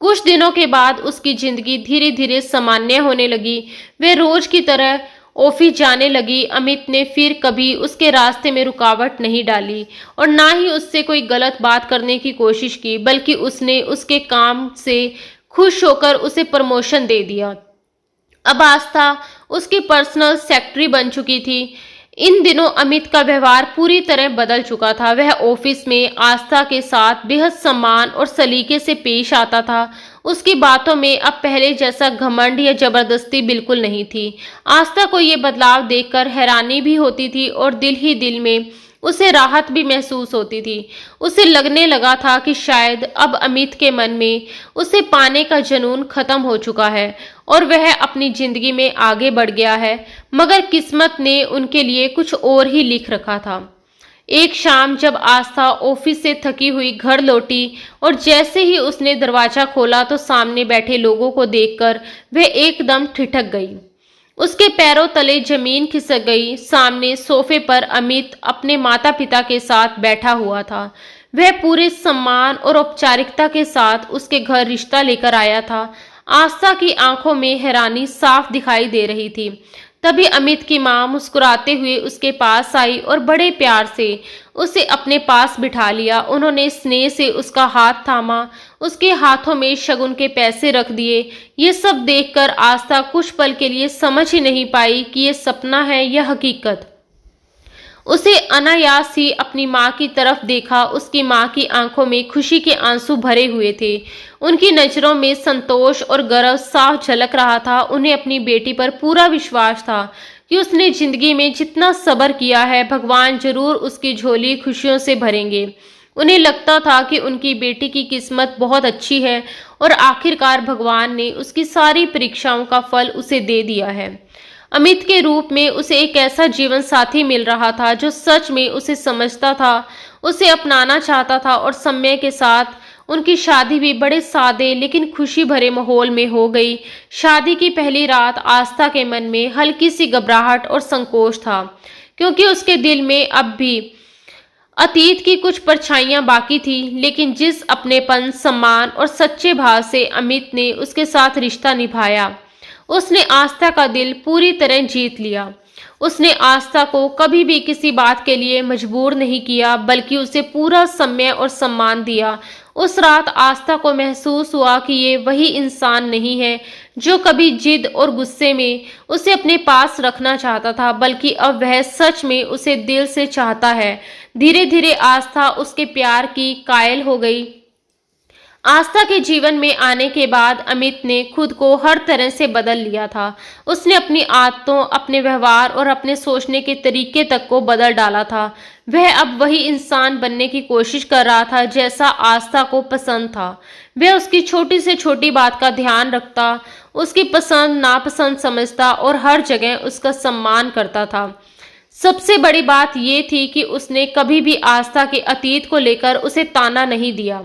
कुछ दिनों के बाद उसकी जिंदगी धीरे धीरे सामान्य होने लगी। वह रोज की तरह ऑफिस जाने लगी। अमित ने फिर कभी उसके रास्ते में रुकावट नहीं डाली और ना ही उससे कोई गलत बात करने की कोशिश की, बल्कि उसने उसके काम से खुश होकर उसे प्रमोशन दे दिया। अब आस्था उसकी पर्सनल सेक्रेटरी बन चुकी थी। इन दिनों अमित का व्यवहार पूरी तरह बदल चुका था। वह ऑफिस में आस्था के साथ बेहद सम्मान और सलीके से पेश आता था। उसकी बातों में अब पहले जैसा घमंड या जबरदस्ती बिल्कुल नहीं थी। आस्था को ये बदलाव देखकर हैरानी भी होती थी और दिल ही दिल में उसे राहत भी महसूस होती थी। उसे लगने लगा था कि शायद अब अमित के मन में उसे पाने का जुनून खत्म हो चुका है और वह अपनी जिंदगी में आगे बढ़ गया है, मगर किस्मत ने उनके लिए कुछ और ही लिख रखा था। एक शाम जब आस्था ऑफिस से थकी हुई घर लौटी और जैसे ही उसने दरवाजा खोला तो सामने बैठे लोगों को देखकर वह एकदम ठिठक गई। उसके पैरों तले जमीन खिसक गई। सामने सोफे पर अमित अपने माता पिता के साथ बैठा हुआ था। वह पूरे सम्मान और औपचारिकता के साथ उसके घर रिश्ता लेकर आया था। आस्था की आंखों में हैरानी साफ दिखाई दे रही थी। तभी अमित की मां मुस्कुराते हुए उसके पास आई और बड़े प्यार से उसे अपने पास बिठा लिया। उन्होंने स्नेह से उसका हाथ थामा, उसके हाथों में शगुन के पैसे रख दिए। ये सब देखकर आस्था कुछ पल के लिए समझ ही नहीं पाई कि ये सपना है या हकीकत। उसे अनायास ही अपनी माँ की तरफ देखा। उसकी माँ की आंखों में खुशी के आंसू भरे हुए थे। उनकी नज़रों में संतोष और गर्व साफ झलक रहा था। उन्हें अपनी बेटी पर पूरा विश्वास था कि उसने जिंदगी में जितना सब्र किया है, भगवान जरूर उसकी झोली खुशियों से भरेंगे। उन्हें लगता था कि उनकी बेटी की किस्मत बहुत अच्छी है और आखिरकार भगवान ने उसकी सारी परीक्षाओं का फल उसे दे दिया है। अमित के रूप में उसे एक ऐसा जीवन साथी मिल रहा था जो सच में उसे समझता था, उसे अपनाना चाहता था और समय के साथ उनकी शादी भी बड़े सादे लेकिन खुशी भरे माहौल में हो गई। शादी की पहली रात आस्था के मन में हल्की सी घबराहट और संकोच था, क्योंकि उसके दिल में अब भी अतीत की कुछ परछाइयां बाकी थी। लेकिन जिस अपनेपन, सम्मान और सच्चे भाव से अमित ने उसके साथ रिश्ता निभाया, उसने आस्था का दिल पूरी तरह जीत लिया। उसने आस्था को कभी भी किसी बात के लिए मजबूर नहीं किया, बल्कि उसे पूरा समय और सम्मान दिया। उस रात आस्था को महसूस हुआ कि ये वही इंसान नहीं है जो कभी जिद और गुस्से में उसे अपने पास रखना चाहता था, बल्कि अब वह सच में उसे दिल से चाहता है। धीरे धीरे आस्था उसके प्यार की कायल हो गई। आस्था के जीवन में आने के बाद अमित ने खुद को हर तरह से बदल लिया था। उसने अपनी आदतों, अपने व्यवहार और अपने सोचने के तरीके तक को बदल डाला था। वह अब वही इंसान बनने की कोशिश कर रहा था जैसा आस्था को पसंद था। वह उसकी छोटी से छोटी बात का ध्यान रखता, उसकी पसंद नापसंद समझता और हर जगह उसका सम्मान करता था। सबसे बड़ी बात ये थी कि उसने कभी भी आस्था के अतीत को लेकर उसे ताना नहीं दिया।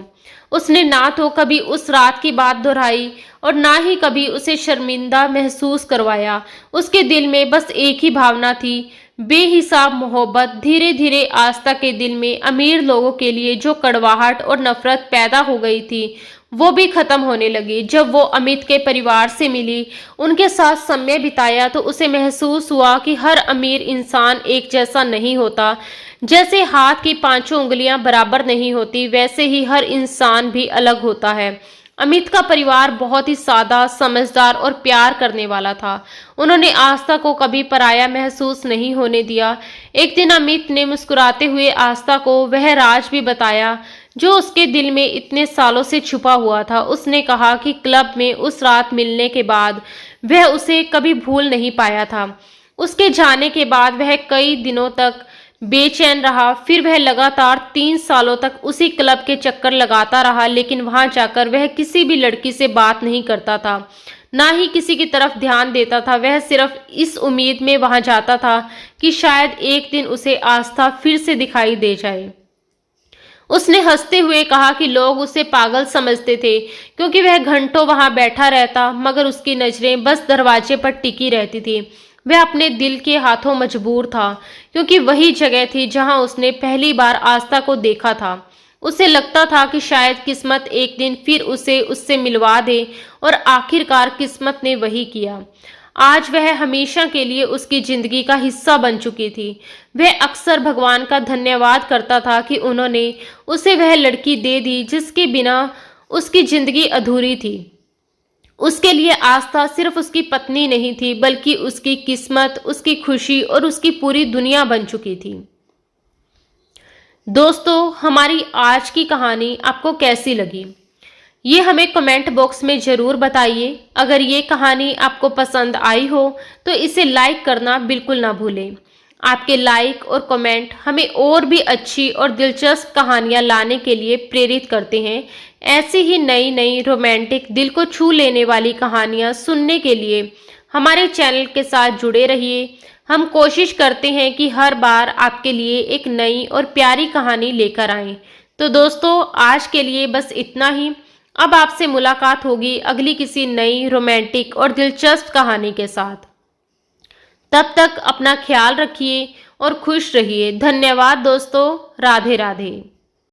उसने ना तो कभी उस रात की बात दोहराई और ना ही कभी उसे शर्मिंदा महसूस करवाया। उसके दिल में बस एक ही भावना थी, बेहिसाब मोहब्बत। धीरे धीरे आस्था के दिल में अमीर लोगों के लिए जो कड़वाहट और नफरत पैदा हो गई थी, वो भी खत्म होने लगी। जब वो अमित के परिवार से मिली, उनके साथ समय बिताया, तो उसे महसूस हुआ कि हर अमीर इंसान एक जैसा नहीं होता। जैसे हाथ की पांचों उंगलियां बराबर नहीं होती, वैसे ही हर इंसान भी अलग होता है। अमित का परिवार बहुत ही सादा, समझदार और प्यार करने वाला था। उन्होंने आस्था को कभी पराया महसूस नहीं होने दिया। एक दिन अमित ने मुस्कुराते हुए आस्था को वह राज भी बताया जो उसके दिल में इतने सालों से छुपा हुआ था। उसने कहा कि क्लब में उस रात मिलने के बाद वह उसे कभी भूल नहीं पाया था। उसके जाने के बाद वह कई दिनों तक बेचैन रहा। फिर वह लगातार 3 सालों तक उसी क्लब के चक्कर लगाता रहा, लेकिन वहां जाकर वह किसी भी लड़की से बात नहीं करता था, ना ही किसी की तरफ ध्यान देता था। वह सिर्फ इस उम्मीद में वहां जाता था कि शायद एक दिन उसे आस्था फिर से दिखाई दे जाए। उसने हंसते हुए कहा कि लोग उसे पागल समझते थे क्योंकि वह घंटों वहां बैठा रहता, मगर उसकी नजरें बस दरवाजे पर टिकी रहती थी। वह अपने दिल के हाथों मजबूर था क्योंकि वही जगह थी जहां उसने पहली बार आस्था को देखा था। उसे लगता था कि शायद किस्मत एक दिन फिर उसे उससे मिलवा दे, और आखिरकार किस्मत ने वही किया। आज वह हमेशा के लिए उसकी जिंदगी का हिस्सा बन चुकी थी। वह अक्सर भगवान का धन्यवाद करता था कि उन्होंने उसे वह लड़की दे दी जिसके बिना उसकी जिंदगी अधूरी थी। उसके लिए आस्था सिर्फ उसकी पत्नी नहीं थी, बल्कि उसकी किस्मत, उसकी खुशी और उसकी पूरी दुनिया बन चुकी थी। दोस्तों, हमारी आज की कहानी आपको कैसी लगी, ये हमें कमेंट बॉक्स में ज़रूर बताइए। अगर ये कहानी आपको पसंद आई हो तो इसे लाइक करना बिल्कुल ना भूलें। आपके लाइक और कमेंट हमें और भी अच्छी और दिलचस्प कहानियाँ लाने के लिए प्रेरित करते हैं। ऐसी ही नई नई रोमांटिक, दिल को छू लेने वाली कहानियाँ सुनने के लिए हमारे चैनल के साथ जुड़े रहिए। हम कोशिश करते हैं कि हर बार आपके लिए एक नई और प्यारी कहानी लेकर आएं। तो दोस्तों, आज के लिए बस इतना ही। अब आपसे मुलाकात होगी अगली किसी नई रोमांटिक और दिलचस्प कहानी के साथ। तब तक अपना ख्याल रखिए और खुश रहिए। धन्यवाद दोस्तों। राधे राधे।